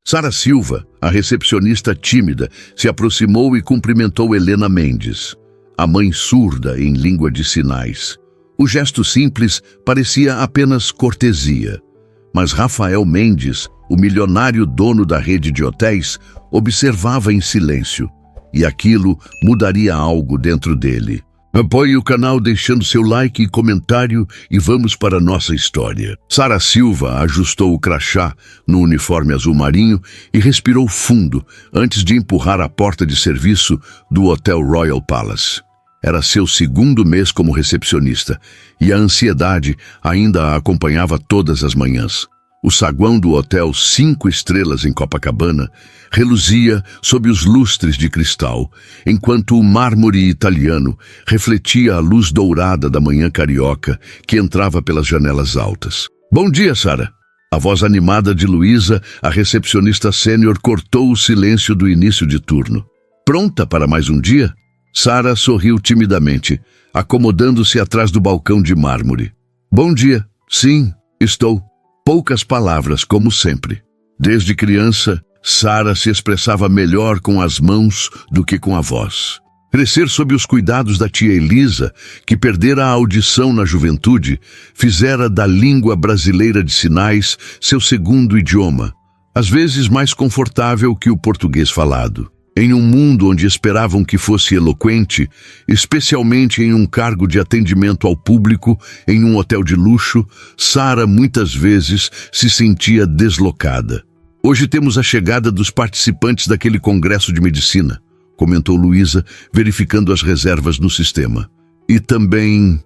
Sara Silva, a recepcionista tímida, se aproximou e cumprimentou Helena Mendes, a mãe surda em língua de sinais. O gesto simples parecia apenas cortesia, mas Rafael Mendes, o milionário dono da rede de hotéis, observava em silêncio, e aquilo mudaria algo dentro dele. Apoie o canal deixando seu like e comentário e vamos para a nossa história. Sara Silva ajustou o crachá no uniforme azul marinho e respirou fundo antes de empurrar a porta de serviço do Hotel Royal Palace. Era seu segundo mês como recepcionista e a ansiedade ainda a acompanhava todas as manhãs. O saguão do hotel 5 estrelas em Copacabana reluzia sob os lustres de cristal, enquanto o mármore italiano refletia a luz dourada da manhã carioca que entrava pelas janelas altas. Bom dia, Sara! A voz animada de Luísa, a recepcionista sênior, cortou o silêncio do início de turno. Pronta para mais um dia? Sara sorriu timidamente, acomodando-se atrás do balcão de mármore. Bom dia. Sim, estou. Poucas palavras, como sempre. Desde criança, Sara se expressava melhor com as mãos do que com a voz. Crescer sob os cuidados da tia Elisa, que perdera a audição na juventude, fizera da língua brasileira de sinais seu segundo idioma, às vezes mais confortável que o português falado. Em um mundo onde esperavam que fosse eloquente, especialmente em um cargo de atendimento ao público em um hotel de luxo, Sara muitas vezes se sentia deslocada. Hoje temos a chegada dos participantes daquele congresso de medicina, comentou Luísa, verificando as reservas no sistema. E também...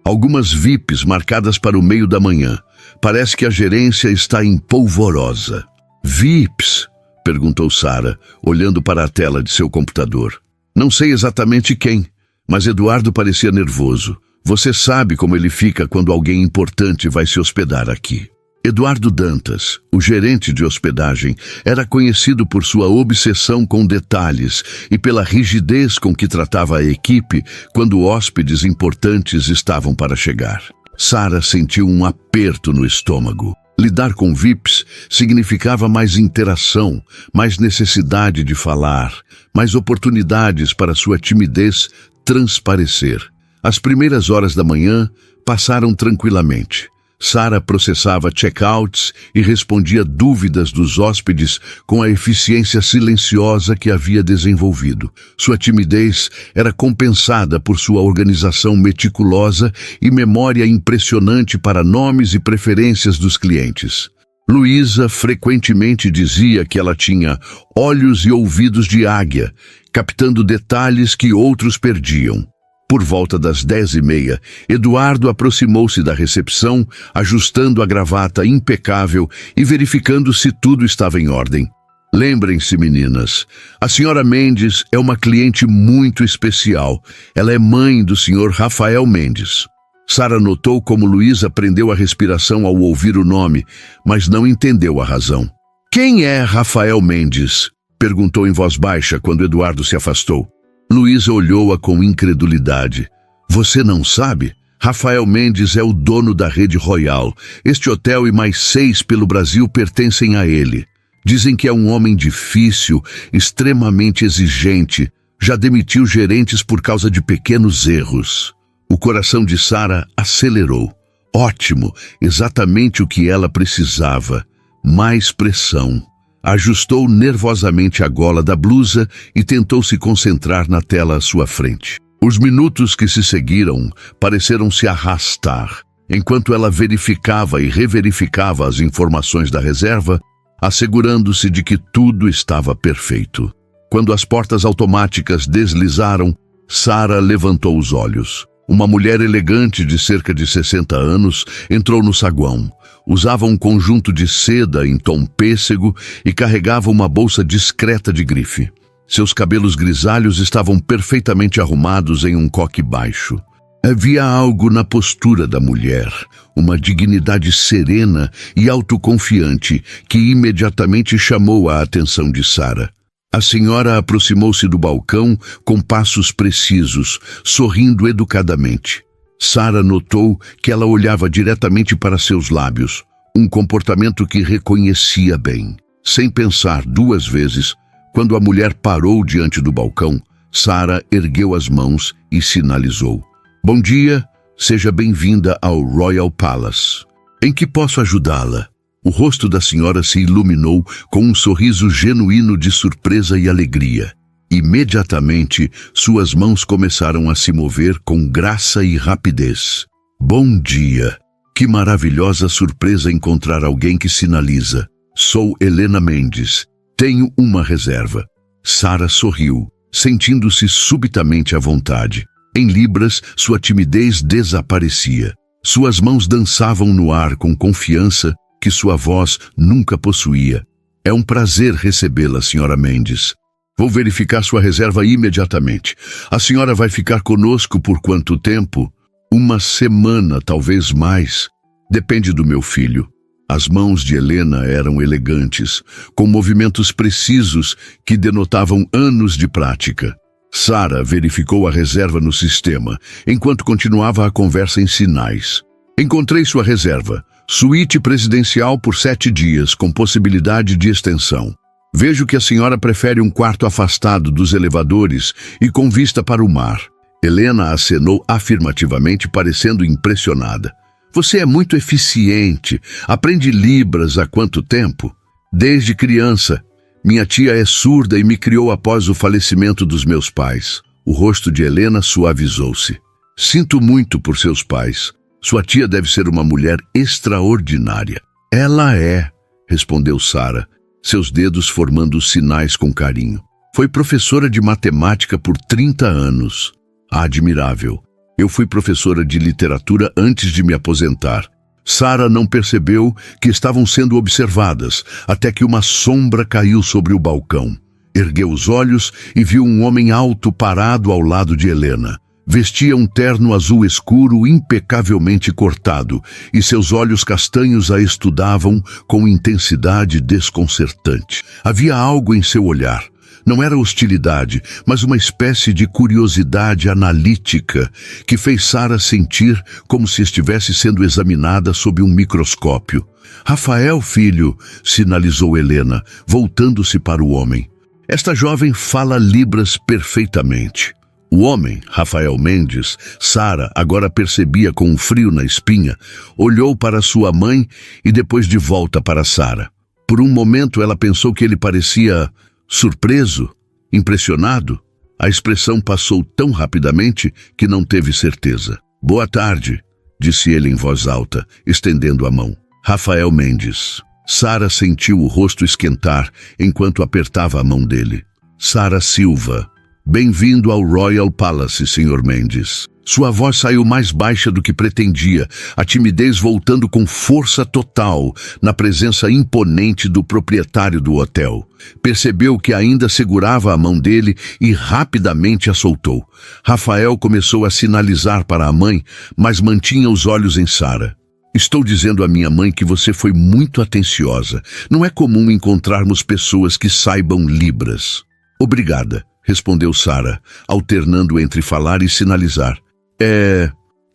algumas VIPs marcadas para o meio da manhã. Parece que a gerência está em polvorosa. VIPs? Perguntou Sara, olhando para a tela de seu computador. Não sei exatamente quem, mas Eduardo parecia nervoso. Você sabe como ele fica quando alguém importante vai se hospedar aqui. Eduardo Dantas, o gerente de hospedagem, era conhecido por sua obsessão com detalhes e pela rigidez com que tratava a equipe quando hóspedes importantes estavam para chegar. Sara sentiu um aperto no estômago. Lidar com VIPs significava mais interação, mais necessidade de falar, mais oportunidades para sua timidez transparecer. As primeiras horas da manhã passaram tranquilamente. Sara processava check-outs e respondia dúvidas dos hóspedes com a eficiência silenciosa que havia desenvolvido. Sua timidez era compensada por sua organização meticulosa e memória impressionante para nomes e preferências dos clientes. Luísa frequentemente dizia que ela tinha olhos e ouvidos de águia, captando detalhes que outros perdiam. Por volta das 10h30, Eduardo aproximou-se da recepção, ajustando a gravata impecável e verificando se tudo estava em ordem. Lembrem-se, meninas, a senhora Mendes é uma cliente muito especial. Ela é mãe do senhor Rafael Mendes. Sara notou como Luísa prendeu a respiração ao ouvir o nome, mas não entendeu a razão. Quem é Rafael Mendes? Perguntou em voz baixa quando Eduardo se afastou. Luísa olhou-a com incredulidade. Você não sabe? Rafael Mendes é o dono da Rede Royal. Este hotel e mais 6 pelo Brasil pertencem a ele. Dizem que é um homem difícil, extremamente exigente. Já demitiu gerentes por causa de pequenos erros. O coração de Sara acelerou. Ótimo, exatamente o que ela precisava. Mais pressão. Ajustou nervosamente a gola da blusa e tentou se concentrar na tela à sua frente. Os minutos que se seguiram pareceram se arrastar, enquanto ela verificava e reverificava as informações da reserva, assegurando-se de que tudo estava perfeito. Quando as portas automáticas deslizaram, Sara levantou os olhos. Uma mulher elegante de cerca de 60 anos entrou no saguão. Usava um conjunto de seda em tom pêssego e carregava uma bolsa discreta de grife. Seus cabelos grisalhos estavam perfeitamente arrumados em um coque baixo. Havia algo na postura da mulher, uma dignidade serena e autoconfiante que imediatamente chamou a atenção de Sara. A senhora aproximou-se do balcão com passos precisos, sorrindo educadamente. Sara notou que ela olhava diretamente para seus lábios, um comportamento que reconhecia bem. Sem pensar duas vezes, quando a mulher parou diante do balcão, Sara ergueu as mãos e sinalizou: "Bom dia, seja bem-vinda ao Royal Palace. Em que posso ajudá-la?" O rosto da senhora se iluminou com um sorriso genuíno de surpresa e alegria. Imediatamente, suas mãos começaram a se mover com graça e rapidez. "Bom dia! Que maravilhosa surpresa encontrar alguém que sinaliza. Sou Helena Mendes. Tenho uma reserva." Sara sorriu, sentindo-se subitamente à vontade. Em libras, sua timidez desaparecia. Suas mãos dançavam no ar com confiança que sua voz nunca possuía. "É um prazer recebê-la, Sra. Mendes. Vou verificar sua reserva imediatamente. A senhora vai ficar conosco por quanto tempo?" "Uma semana, talvez mais. Depende do meu filho." As mãos de Helena eram elegantes, com movimentos precisos que denotavam anos de prática. Sara verificou a reserva no sistema, enquanto continuava a conversa em sinais. "Encontrei sua reserva. Suíte presidencial por 7 dias, com possibilidade de extensão. Vejo que a senhora prefere um quarto afastado dos elevadores e com vista para o mar." Helena acenou afirmativamente, parecendo impressionada. "Você é muito eficiente. Aprende Libras há quanto tempo?" "Desde criança. Minha tia é surda e me criou após o falecimento dos meus pais." O rosto de Helena suavizou-se. "Sinto muito por seus pais. Sua tia deve ser uma mulher extraordinária." "Ela é", respondeu Sara, seus dedos formando sinais com carinho. "Foi professora de matemática por 30 anos. Admirável. Eu fui professora de literatura antes de me aposentar." Sara não percebeu que estavam sendo observadas, até que uma sombra caiu sobre o balcão. Ergueu os olhos e viu um homem alto parado ao lado de Helena. Vestia um terno azul escuro impecavelmente cortado, e seus olhos castanhos a estudavam com intensidade desconcertante. Havia algo em seu olhar. Não era hostilidade, mas uma espécie de curiosidade analítica que fez Sara sentir como se estivesse sendo examinada sob um microscópio. "Rafael, filho", sinalizou Helena, voltando-se para o homem. "Esta jovem fala Libras perfeitamente." O homem, Rafael Mendes, Sara agora percebia com um frio na espinha, olhou para sua mãe e depois de volta para Sara. Por um momento ela pensou que ele parecia surpreso, impressionado. A expressão passou tão rapidamente que não teve certeza. "Boa tarde", disse ele em voz alta, estendendo a mão. "Rafael Mendes." Sara sentiu o rosto esquentar enquanto apertava a mão dele. "Sara Silva. Bem-vindo ao Royal Palace, Sr. Mendes." Sua voz saiu mais baixa do que pretendia, a timidez voltando com força total na presença imponente do proprietário do hotel. Percebeu que ainda segurava a mão dele e rapidamente a soltou. Rafael começou a sinalizar para a mãe, mas mantinha os olhos em Sara. "Estou dizendo à minha mãe que você foi muito atenciosa. Não é comum encontrarmos pessoas que saibam Libras." "Obrigada", respondeu Sara, alternando entre falar e sinalizar. É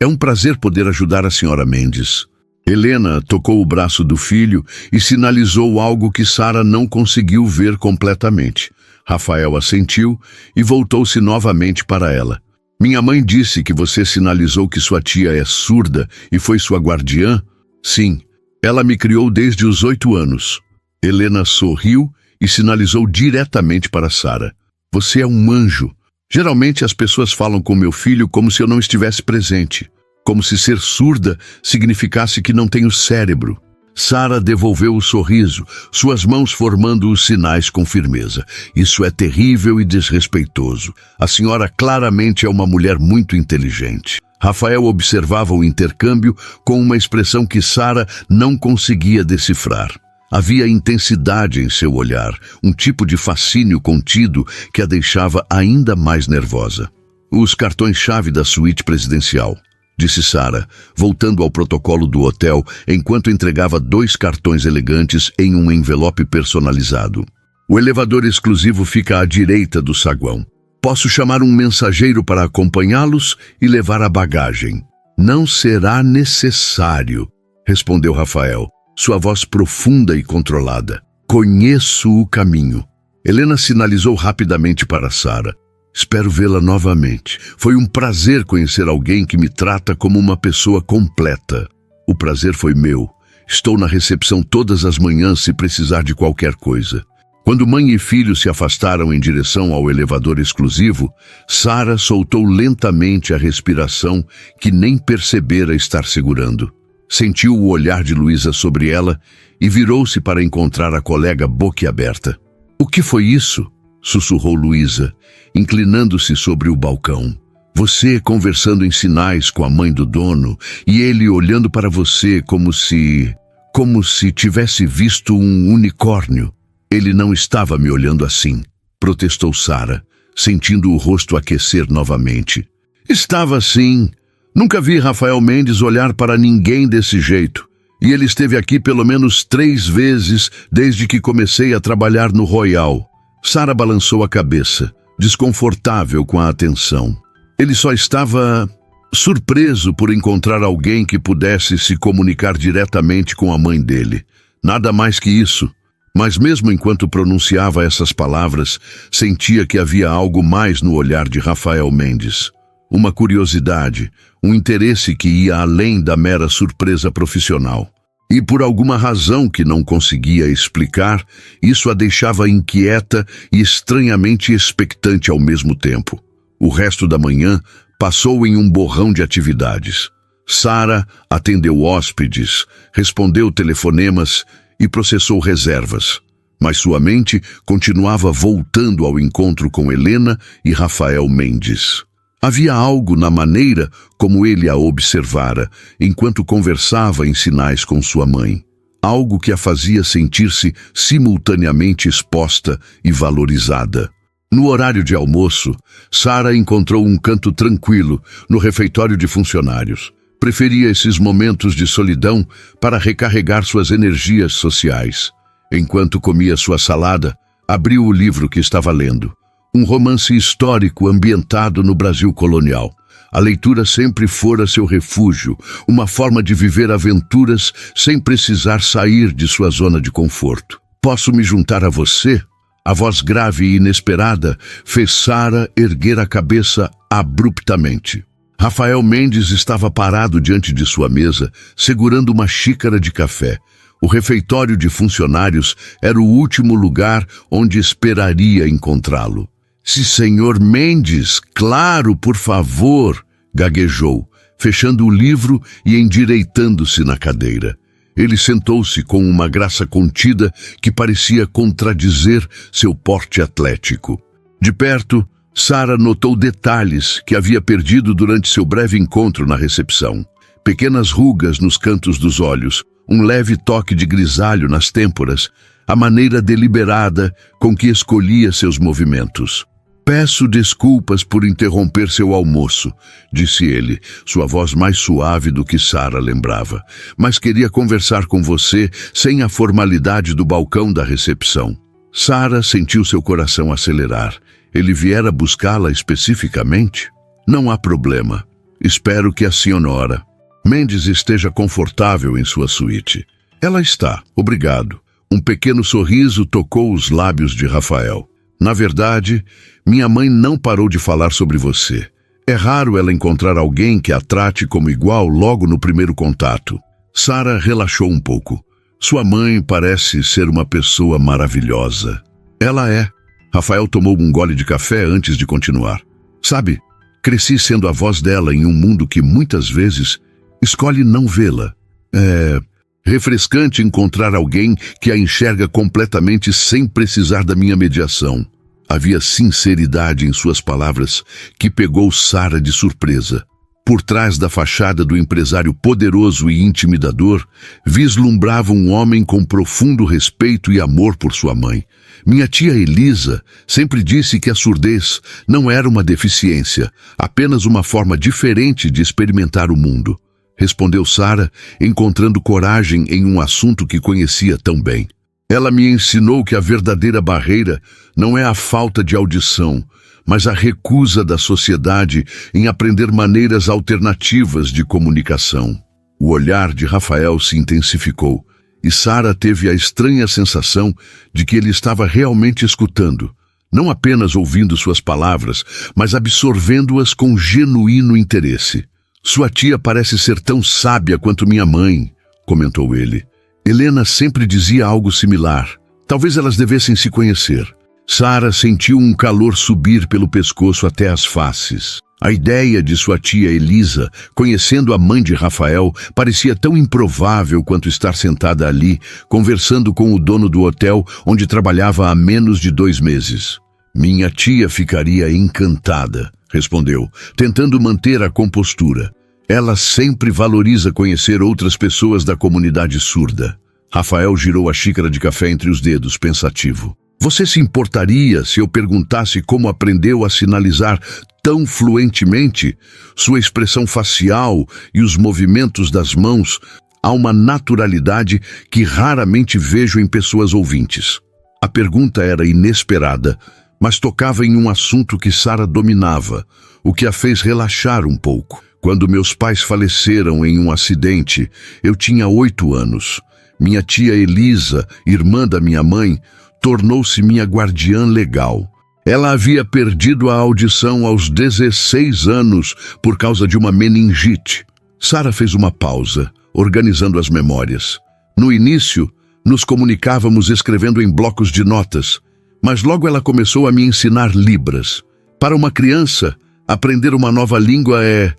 um prazer poder ajudar a Sra. Mendes." Helena tocou o braço do filho e sinalizou algo que Sara não conseguiu ver completamente. Rafael assentiu e voltou-se novamente para ela. "Minha mãe disse que você sinalizou que sua tia é surda e foi sua guardiã?" "Sim, ela me criou desde os 8 anos." Helena sorriu e sinalizou diretamente para Sara. "Você é um anjo. Geralmente as pessoas falam com meu filho como se eu não estivesse presente, como se ser surda significasse que não tenho cérebro." Sara devolveu o sorriso, suas mãos formando os sinais com firmeza. "Isso é terrível e desrespeitoso. A senhora claramente é uma mulher muito inteligente." Rafael observava o intercâmbio com uma expressão que Sara não conseguia decifrar. Havia intensidade em seu olhar, um tipo de fascínio contido que a deixava ainda mais nervosa. "Os cartões-chave da suíte presidencial", disse Sara, voltando ao protocolo do hotel enquanto entregava 2 cartões elegantes em um envelope personalizado. "O elevador exclusivo fica à direita do saguão. Posso chamar um mensageiro para acompanhá-los e levar a bagagem." "Não será necessário", respondeu Rafael, sua voz profunda e controlada. Conheço o caminho. Helena sinalizou rapidamente para Sara. Espero vê-la novamente. Foi um prazer conhecer alguém que me trata como uma pessoa completa. O prazer foi meu. Estou na recepção todas as manhãs se precisar de qualquer coisa. Quando mãe e filho se afastaram em direção ao elevador exclusivo, Sara soltou lentamente a respiração que nem percebera estar segurando. Sentiu o olhar de Luísa sobre ela e virou-se para encontrar a colega boquiaberta. "O que foi isso?" sussurrou Luísa, inclinando-se sobre o balcão. "Você conversando em sinais com a mãe do dono e ele olhando para você como se tivesse visto um unicórnio." "Ele não estava me olhando assim", protestou Sara, sentindo o rosto aquecer novamente. "Estava sim. Nunca vi Rafael Mendes olhar para ninguém desse jeito. E ele esteve aqui pelo menos 3 vezes desde que comecei a trabalhar no Royal." Sara balançou a cabeça, desconfortável com a atenção. Ele só estava surpreso por encontrar alguém que pudesse se comunicar diretamente com a mãe dele. Nada mais que isso. Mas mesmo enquanto pronunciava essas palavras, sentia que havia algo mais no olhar de Rafael Mendes. Uma curiosidade, um interesse que ia além da mera surpresa profissional. E por alguma razão que não conseguia explicar, isso a deixava inquieta e estranhamente expectante ao mesmo tempo. O resto da manhã passou em um borrão de atividades. Sara atendeu hóspedes, respondeu telefonemas e processou reservas. Mas sua mente continuava voltando ao encontro com Helena e Rafael Mendes. Havia algo na maneira como ele a observara, enquanto conversava em sinais com sua mãe. Algo que a fazia sentir-se simultaneamente exposta e valorizada. No horário de almoço, Sara encontrou um canto tranquilo no refeitório de funcionários. Preferia esses momentos de solidão para recarregar suas energias sociais. Enquanto comia sua salada, abriu o livro que estava lendo. Um romance histórico ambientado no Brasil colonial. A leitura sempre fora seu refúgio, uma forma de viver aventuras sem precisar sair de sua zona de conforto. "Posso me juntar a você?" A voz grave e inesperada fez Sara erguer a cabeça abruptamente. Rafael Mendes estava parado diante de sua mesa, segurando uma xícara de café. O refeitório de funcionários era o último lugar onde esperaria encontrá-lo. "Se senhor Mendes, claro, por favor", gaguejou, fechando o livro e endireitando-se na cadeira. Ele sentou-se com uma graça contida que parecia contradizer seu porte atlético. De perto, Sara notou detalhes que havia perdido durante seu breve encontro na recepção. Pequenas rugas nos cantos dos olhos, um leve toque de grisalho nas têmporas, a maneira deliberada com que escolhia seus movimentos. "Peço desculpas por interromper seu almoço", disse ele, sua voz mais suave do que Sara lembrava. "Mas queria conversar com você sem a formalidade do balcão da recepção." Sara sentiu seu coração acelerar. Ele viera buscá-la especificamente? "Não há problema. Espero que a senhora Mendes esteja confortável em sua suíte." "Ela está, obrigado." Um pequeno sorriso tocou os lábios de Rafael. "Na verdade, minha mãe não parou de falar sobre você. É raro ela encontrar alguém que a trate como igual logo no primeiro contato." Sara relaxou um pouco. Sua mãe parece ser uma pessoa maravilhosa. "Ela é." Rafael tomou um gole de café antes de continuar. "Sabe, cresci sendo a voz dela em um mundo que muitas vezes escolhe não vê-la. É refrescante encontrar alguém que a enxerga completamente sem precisar da minha mediação." Havia sinceridade em suas palavras que pegou Sara de surpresa. Por trás da fachada do empresário poderoso e intimidador, vislumbrava um homem com profundo respeito e amor por sua mãe. "Minha tia Elisa sempre disse que a surdez não era uma deficiência, apenas uma forma diferente de experimentar o mundo", respondeu Sara, encontrando coragem em um assunto que conhecia tão bem. "Ela me ensinou que a verdadeira barreira não é a falta de audição, mas a recusa da sociedade em aprender maneiras alternativas de comunicação." O olhar de Rafael se intensificou, e Sara teve a estranha sensação de que ele estava realmente escutando, não apenas ouvindo suas palavras, mas absorvendo-as com genuíno interesse. Sua tia parece ser tão sábia quanto minha mãe, comentou ele. Helena sempre dizia algo similar. Talvez elas devessem se conhecer. Sara sentiu um calor subir pelo pescoço até as faces. A ideia de sua tia Elisa, conhecendo a mãe de Rafael, parecia tão improvável quanto estar sentada ali, conversando com o dono do hotel onde trabalhava há menos de 2 meses. Minha tia ficaria encantada, respondeu, tentando manter a compostura. Ela sempre valoriza conhecer outras pessoas da comunidade surda. Rafael girou a xícara de café entre os dedos, pensativo. Você se importaria se eu perguntasse como aprendeu a sinalizar tão fluentemente? Sua expressão facial e os movimentos das mãos há uma naturalidade que raramente vejo em pessoas ouvintes. A pergunta era inesperada, mas tocava em um assunto que Sara dominava, o que a fez relaxar um pouco. Quando meus pais faleceram em um acidente, eu tinha 8 anos. Minha tia Elisa, irmã da minha mãe, tornou-se minha guardiã legal. Ela havia perdido a audição aos 16 anos por causa de uma meningite. Sara fez uma pausa, organizando as memórias. No início, nos comunicávamos escrevendo em blocos de notas, mas logo ela começou a me ensinar libras. Para uma criança, aprender uma nova língua é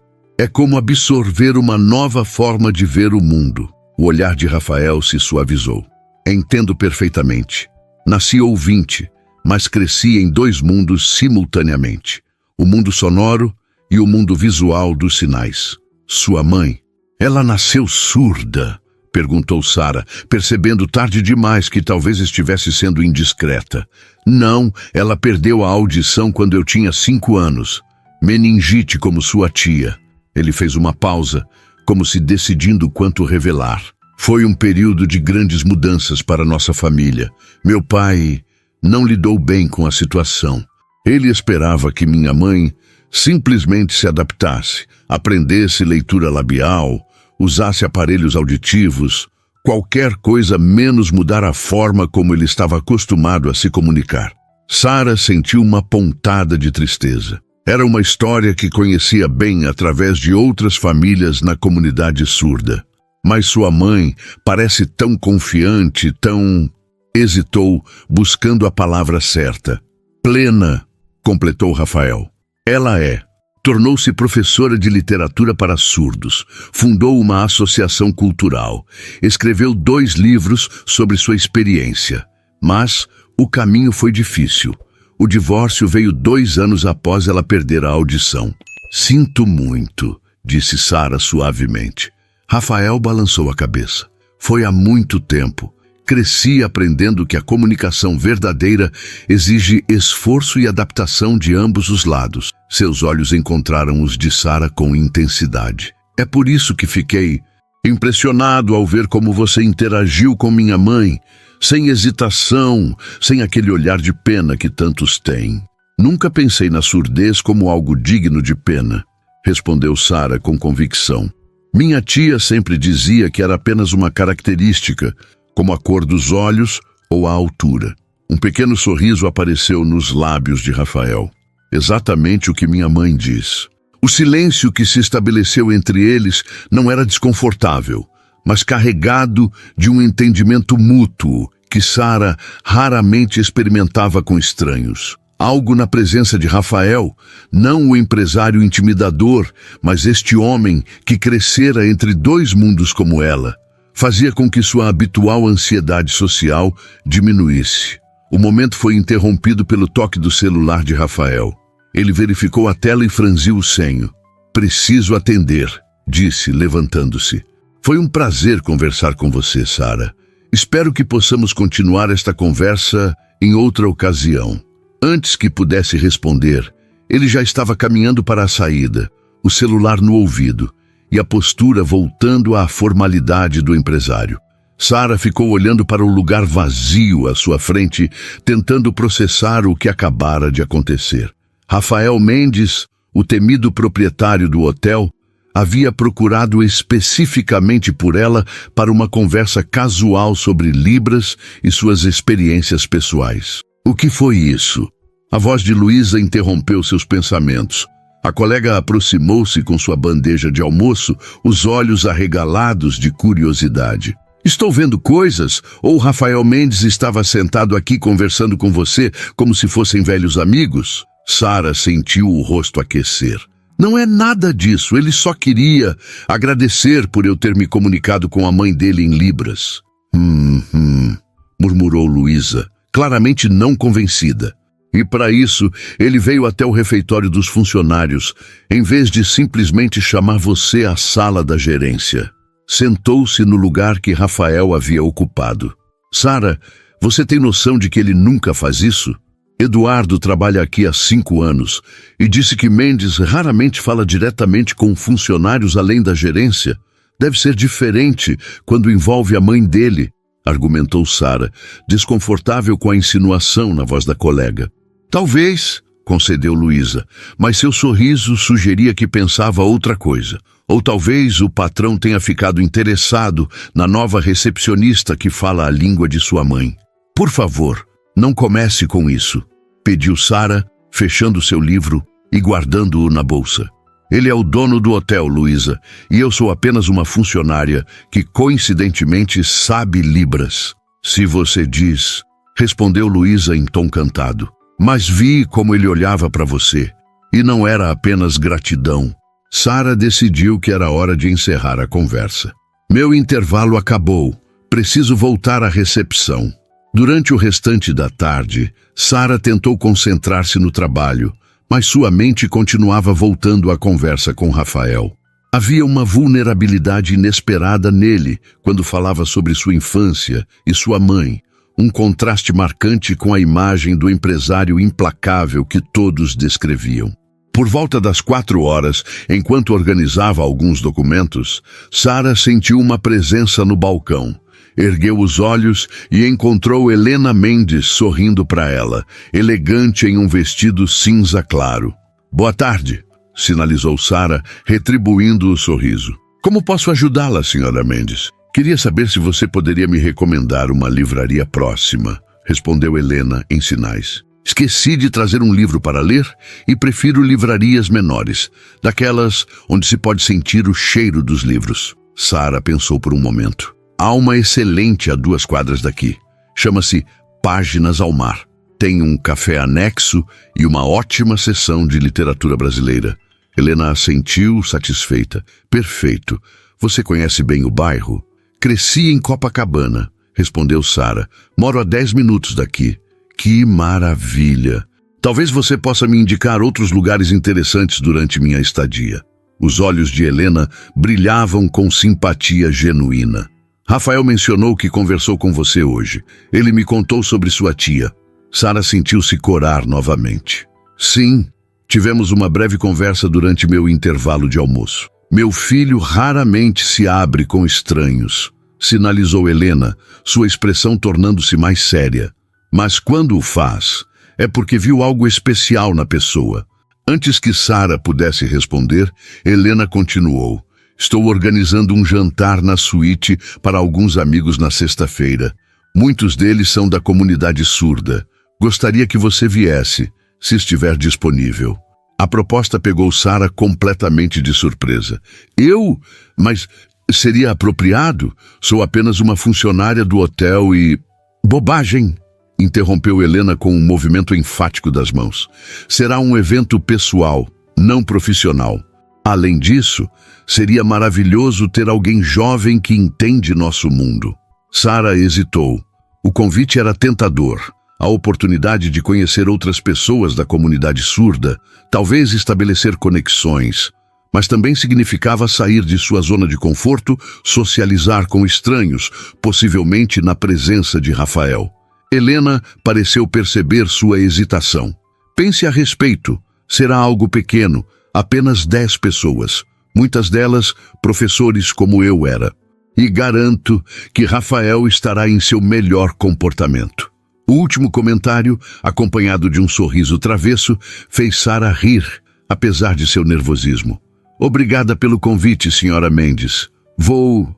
como absorver uma nova forma de ver o mundo. O olhar de Rafael se suavizou. Entendo perfeitamente. Nasci ouvinte, mas cresci em 2 mundos simultaneamente. O mundo sonoro e o mundo visual dos sinais. Sua mãe, ela nasceu surda? Perguntou Sara, percebendo tarde demais que talvez estivesse sendo indiscreta. Não, ela perdeu a audição quando eu tinha 5 anos. Meningite como sua tia. Ele fez uma pausa, como se decidindo quanto revelar. Foi um período de grandes mudanças para nossa família. Meu pai não lidou bem com a situação. Ele esperava que minha mãe simplesmente se adaptasse, aprendesse leitura labial, usasse aparelhos auditivos, qualquer coisa menos mudar a forma como ele estava acostumado a se comunicar. Sara sentiu uma pontada de tristeza. Era uma história que conhecia bem através de outras famílias na comunidade surda. Mas sua mãe parece tão confiante, tão... Hesitou, buscando a palavra certa. Plena, completou Rafael. Ela é. Tornou-se professora de literatura para surdos, fundou uma associação cultural, escreveu 2 livros sobre sua experiência. Mas o caminho foi difícil. O divórcio veio 2 anos após ela perder a audição. Sinto muito, disse Sara suavemente. Rafael balançou a cabeça. Foi há muito tempo. Cresci aprendendo que a comunicação verdadeira exige esforço e adaptação de ambos os lados. Seus olhos encontraram os de Sara com intensidade. É por isso que fiquei impressionado ao ver como você interagiu com minha mãe, sem hesitação, sem aquele olhar de pena que tantos têm. Nunca pensei na surdez como algo digno de pena, respondeu Sara com convicção. Minha tia sempre dizia que era apenas uma característica, como a cor dos olhos ou a altura. Um pequeno sorriso apareceu nos lábios de Rafael. Exatamente o que minha mãe diz. O silêncio que se estabeleceu entre eles não era desconfortável, mas carregado de um entendimento mútuo que Sara raramente experimentava com estranhos. Algo na presença de Rafael, não o empresário intimidador, mas este homem que crescera entre 2 mundos como ela, fazia com que sua habitual ansiedade social diminuísse. O momento foi interrompido pelo toque do celular de Rafael. Ele verificou a tela e franziu o senho. Preciso atender, disse, levantando-se. Foi um prazer conversar com você, Sara. Espero que possamos continuar esta conversa em outra ocasião. Antes que pudesse responder, ele já estava caminhando para a saída, o celular no ouvido, e a postura voltando à formalidade do empresário. Sara ficou olhando para o lugar vazio à sua frente, tentando processar o que acabara de acontecer. Rafael Mendes, o temido proprietário do hotel, havia procurado especificamente por ela para uma conversa casual sobre Libras e suas experiências pessoais. O que foi isso? A voz de Luísa interrompeu seus pensamentos. A colega aproximou-se com sua bandeja de almoço, os olhos arregalados de curiosidade. Estou vendo coisas? Ou Rafael Mendes estava sentado aqui conversando com você como se fossem velhos amigos? Sara sentiu o rosto aquecer. Não é nada disso, ele só queria agradecer por eu ter me comunicado com a mãe dele em Libras. Murmurou Luísa, claramente não convencida. E para isso, ele veio até o refeitório dos funcionários, em vez de simplesmente chamar você à sala da gerência. Sentou-se no lugar que Rafael havia ocupado. Sara, você tem noção de que ele nunca faz isso? Eduardo trabalha aqui há 5 anos e disse que Mendes raramente fala diretamente com funcionários além da gerência. Deve ser diferente quando envolve a mãe dele, argumentou Sara, desconfortável com a insinuação na voz da colega. Talvez, concedeu Luísa, mas seu sorriso sugeria que pensava outra coisa. Ou talvez o patrão tenha ficado interessado na nova recepcionista que fala a língua de sua mãe. Por favor, não comece com isso, pediu Sara, fechando seu livro e guardando-o na bolsa. Ele é o dono do hotel, Luísa, e eu sou apenas uma funcionária que coincidentemente sabe Libras. Se você diz, respondeu Luísa em tom cantado. Mas vi como ele olhava para você, e não era apenas gratidão. Sara decidiu que era hora de encerrar a conversa. Meu intervalo acabou. Preciso voltar à recepção. Durante o restante da tarde, Sara tentou concentrar-se no trabalho, mas sua mente continuava voltando à conversa com Rafael. Havia uma vulnerabilidade inesperada nele quando falava sobre sua infância e sua mãe, um contraste marcante com a imagem do empresário implacável que todos descreviam. Por volta das 4 horas, enquanto organizava alguns documentos, Sara sentiu uma presença no balcão. Ergueu os olhos e encontrou Helena Mendes sorrindo para ela, elegante em um vestido cinza claro. Boa tarde, sinalizou Sara, retribuindo o sorriso. Como posso ajudá-la, senhora Mendes? Queria saber se você poderia me recomendar uma livraria próxima, respondeu Helena em sinais. Esqueci de trazer um livro para ler e prefiro livrarias menores, daquelas onde se pode sentir o cheiro dos livros. Sara pensou por um momento. Há uma excelente a 2 quadras daqui. Chama-se Páginas ao Mar. Tem um café anexo e uma ótima seção de literatura brasileira. Helena assentiu, satisfeita. Perfeito. Você conhece bem o bairro? Cresci em Copacabana, respondeu Sara. Moro a 10 minutos daqui. Que maravilha! Talvez você possa me indicar outros lugares interessantes durante minha estadia. Os olhos de Helena brilhavam com simpatia genuína. Rafael mencionou que conversou com você hoje. Ele me contou sobre sua tia. Sara sentiu-se corar novamente. Sim, tivemos uma breve conversa durante meu intervalo de almoço. Meu filho raramente se abre com estranhos, sinalizou Helena, sua expressão tornando-se mais séria. Mas quando o faz, é porque viu algo especial na pessoa. Antes que Sara pudesse responder, Helena continuou. Estou organizando um jantar na suíte para alguns amigos na sexta-feira. Muitos deles são da comunidade surda. Gostaria que você viesse, se estiver disponível. A proposta pegou Sara completamente de surpresa. Eu? Mas seria apropriado? Sou apenas uma funcionária do hotel e... Bobagem! Interrompeu Helena com um movimento enfático das mãos. Será um evento pessoal, não profissional. Além disso, seria maravilhoso ter alguém jovem que entende nosso mundo. Sara hesitou. O convite era tentador. A oportunidade de conhecer outras pessoas da comunidade surda, talvez estabelecer conexões, mas também significava sair de sua zona de conforto, socializar com estranhos, possivelmente na presença de Rafael. Helena pareceu perceber sua hesitação. Pense a respeito. Será algo pequeno, apenas 10 pessoas, muitas delas professores como eu era. E garanto que Rafael estará em seu melhor comportamento. O último comentário, acompanhado de um sorriso travesso, fez Sara rir, apesar de seu nervosismo. Obrigada pelo convite, senhora Mendes. Vou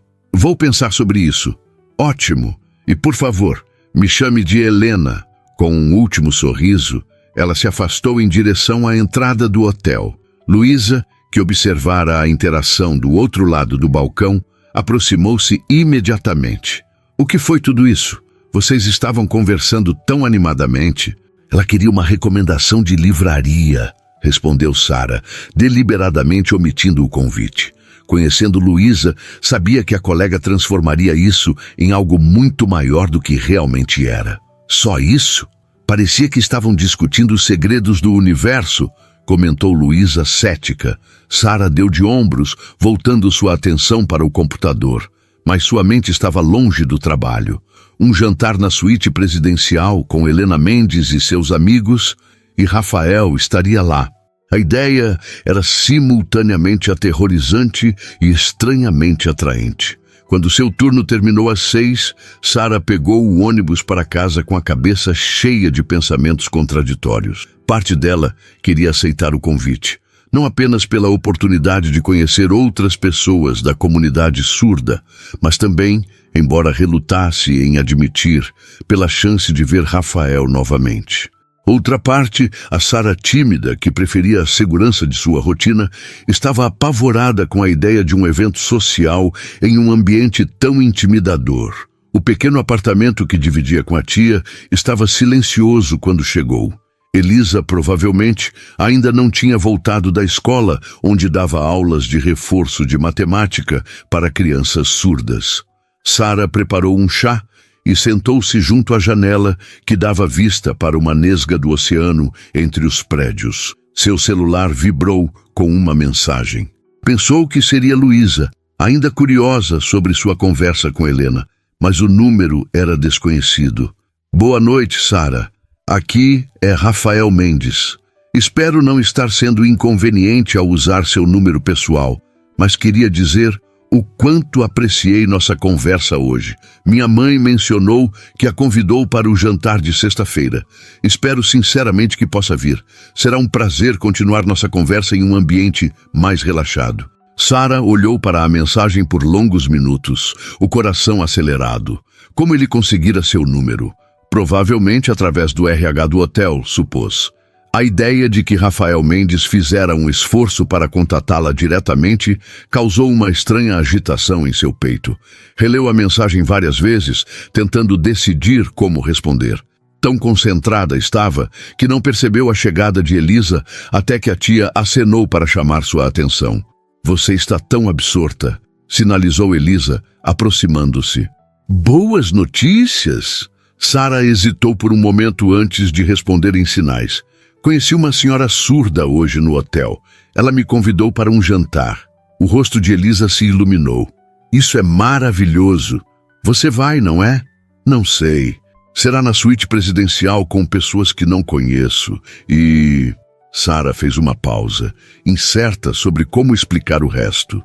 pensar sobre isso. Ótimo. E por favor, me chame de Helena. Com um último sorriso, ela se afastou em direção à entrada do hotel. Luísa, que observara a interação do outro lado do balcão, aproximou-se imediatamente. O que foi tudo isso? Vocês estavam conversando tão animadamente. Ela queria uma recomendação de livraria, respondeu Sara, deliberadamente omitindo o convite. Conhecendo Luísa, sabia que a colega transformaria isso em algo muito maior do que realmente era. Só isso? Parecia que estavam discutindo os segredos do universo, comentou Luísa cética. Sara deu de ombros, voltando sua atenção para o computador. Mas sua mente estava longe do trabalho. Um jantar na suíte presidencial com Helena Mendes e seus amigos, e Rafael estaria lá. A ideia era simultaneamente aterrorizante e estranhamente atraente. Quando seu turno terminou às 6, Sara pegou o ônibus para casa com a cabeça cheia de pensamentos contraditórios. Parte dela queria aceitar o convite, não apenas pela oportunidade de conhecer outras pessoas da comunidade surda, mas também, embora relutasse em admitir, pela chance de ver Rafael novamente. Outra parte, a Sara tímida, que preferia a segurança de sua rotina, estava apavorada com a ideia de um evento social em um ambiente tão intimidador. O pequeno apartamento que dividia com a tia estava silencioso quando chegou. Elisa, provavelmente, ainda não tinha voltado da escola, onde dava aulas de reforço de matemática para crianças surdas. Sara preparou um chá e sentou-se junto à janela que dava vista para uma nesga do oceano entre os prédios. Seu celular vibrou com uma mensagem. Pensou que seria Luísa, ainda curiosa sobre sua conversa com Helena, mas o número era desconhecido. Boa noite, Sara. Aqui é Rafael Mendes. Espero não estar sendo inconveniente ao usar seu número pessoal, mas queria dizer o quanto apreciei nossa conversa hoje. Minha mãe mencionou que a convidou para o jantar de sexta-feira. Espero sinceramente que possa vir. Será um prazer continuar nossa conversa em um ambiente mais relaxado. Sara olhou para a mensagem por longos minutos, o coração acelerado. Como ele conseguira seu número? Provavelmente através do RH do hotel, supôs. A ideia de que Rafael Mendes fizera um esforço para contatá-la diretamente causou uma estranha agitação em seu peito. Releu a mensagem várias vezes, tentando decidir como responder. Tão concentrada estava que não percebeu a chegada de Elisa até que a tia acenou para chamar sua atenção. Você está tão absorta, sinalizou Elisa, aproximando-se. Boas notícias? Sara hesitou por um momento antes de responder em sinais. Conheci uma senhora surda hoje no hotel. Ela me convidou para um jantar. O rosto de Elisa se iluminou. Isso é maravilhoso. Você vai, não é? Não sei. Será na suíte presidencial com pessoas que não conheço. E... Sara fez uma pausa, incerta sobre como explicar o resto.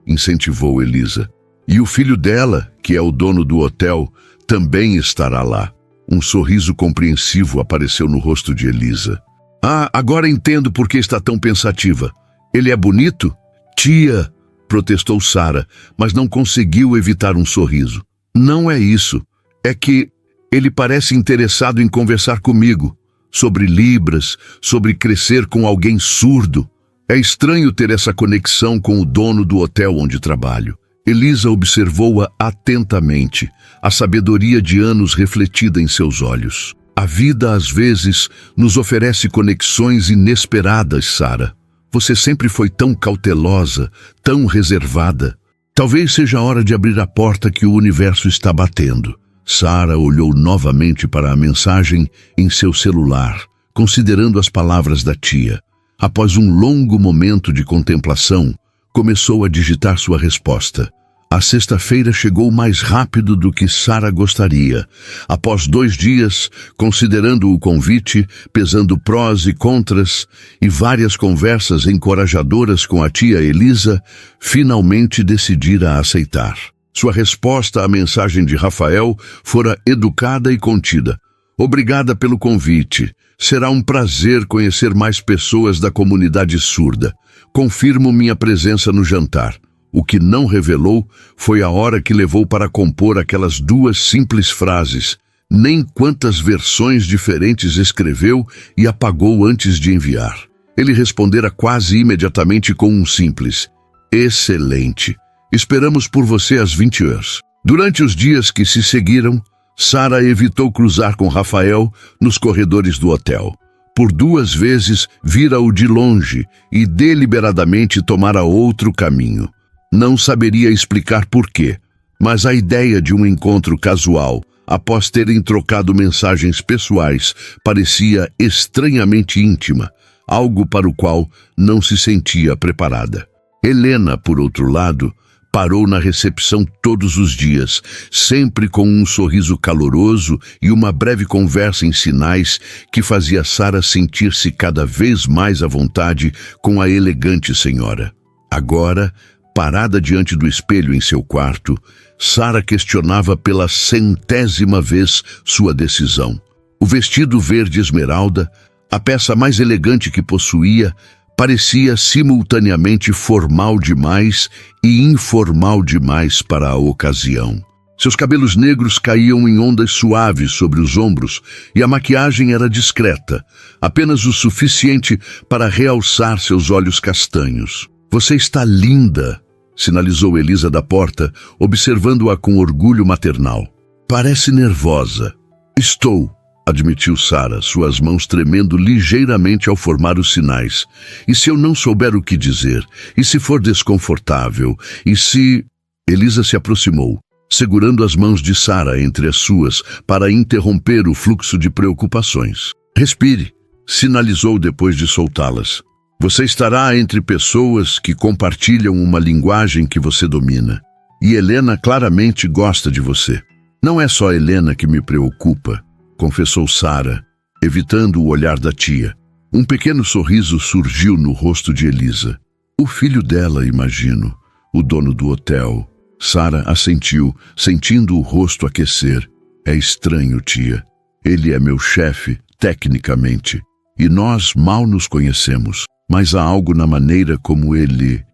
Incentivou Elisa. E o filho dela, que é o dono do hotel, também estará lá. Um sorriso compreensivo apareceu no rosto de Elisa. Agora entendo por que está tão pensativa. Ele é bonito? Tia, protestou Sara, mas não conseguiu evitar um sorriso. Não é isso. É que ele parece interessado em conversar comigo. Sobre Libras, sobre crescer com alguém surdo. É estranho ter essa conexão com o dono do hotel onde trabalho. Elisa observou-a atentamente, a sabedoria de anos refletida em seus olhos. A vida, às vezes, nos oferece conexões inesperadas, Sara. Você sempre foi tão cautelosa, tão reservada. Talvez seja a hora de abrir a porta que o universo está batendo. Sara olhou novamente para a mensagem em seu celular, considerando as palavras da tia. Após um longo momento de contemplação, começou a digitar sua resposta. A sexta-feira chegou mais rápido do que Sara gostaria. Após 2 dias, considerando o convite, pesando prós e contras e várias conversas encorajadoras com a tia Elisa, finalmente decidira aceitar. Sua resposta à mensagem de Rafael fora educada e contida. Obrigada pelo convite. Será um prazer conhecer mais pessoas da comunidade surda. Confirmo minha presença no jantar. O que não revelou foi a hora que levou para compor aquelas 2 simples frases, nem quantas versões diferentes escreveu e apagou antes de enviar. Ele respondera quase imediatamente com um simples: excelente. Esperamos por você às 20 horas. Durante os dias que se seguiram, Sara evitou cruzar com Rafael nos corredores do hotel. Por 2 vezes vira-o de longe e deliberadamente tomara outro caminho. Não saberia explicar por quê, mas a ideia de um encontro casual, após terem trocado mensagens pessoais, parecia estranhamente íntima, algo para o qual não se sentia preparada. Helena, por outro lado, parou na recepção todos os dias, sempre com um sorriso caloroso e uma breve conversa em sinais que fazia Sara sentir-se cada vez mais à vontade com a elegante senhora. Agora, parada diante do espelho em seu quarto, Sara questionava pela 100ª vez sua decisão. O vestido verde esmeralda, a peça mais elegante que possuía, parecia simultaneamente formal demais e informal demais para a ocasião. Seus cabelos negros caíam em ondas suaves sobre os ombros e a maquiagem era discreta, apenas o suficiente para realçar seus olhos castanhos. Você está linda, sinalizou Elisa da porta, observando-a com orgulho maternal. Parece nervosa. Estou, admitiu Sara, suas mãos tremendo ligeiramente ao formar os sinais. E se eu não souber o que dizer? E se for desconfortável? E se... Elisa se aproximou, segurando as mãos de Sara entre as suas para interromper o fluxo de preocupações. Respire, sinalizou depois de soltá-las. Você estará entre pessoas que compartilham uma linguagem que você domina. E Helena claramente gosta de você. Não é só Helena que me preocupa, confessou Sara, evitando o olhar da tia. Um pequeno sorriso surgiu no rosto de Elisa. O filho dela, imagino, o dono do hotel. Sara assentiu, sentindo o rosto aquecer. É estranho, tia. Ele é meu chefe, tecnicamente, e nós mal nos conhecemos. Mas há algo na maneira como ele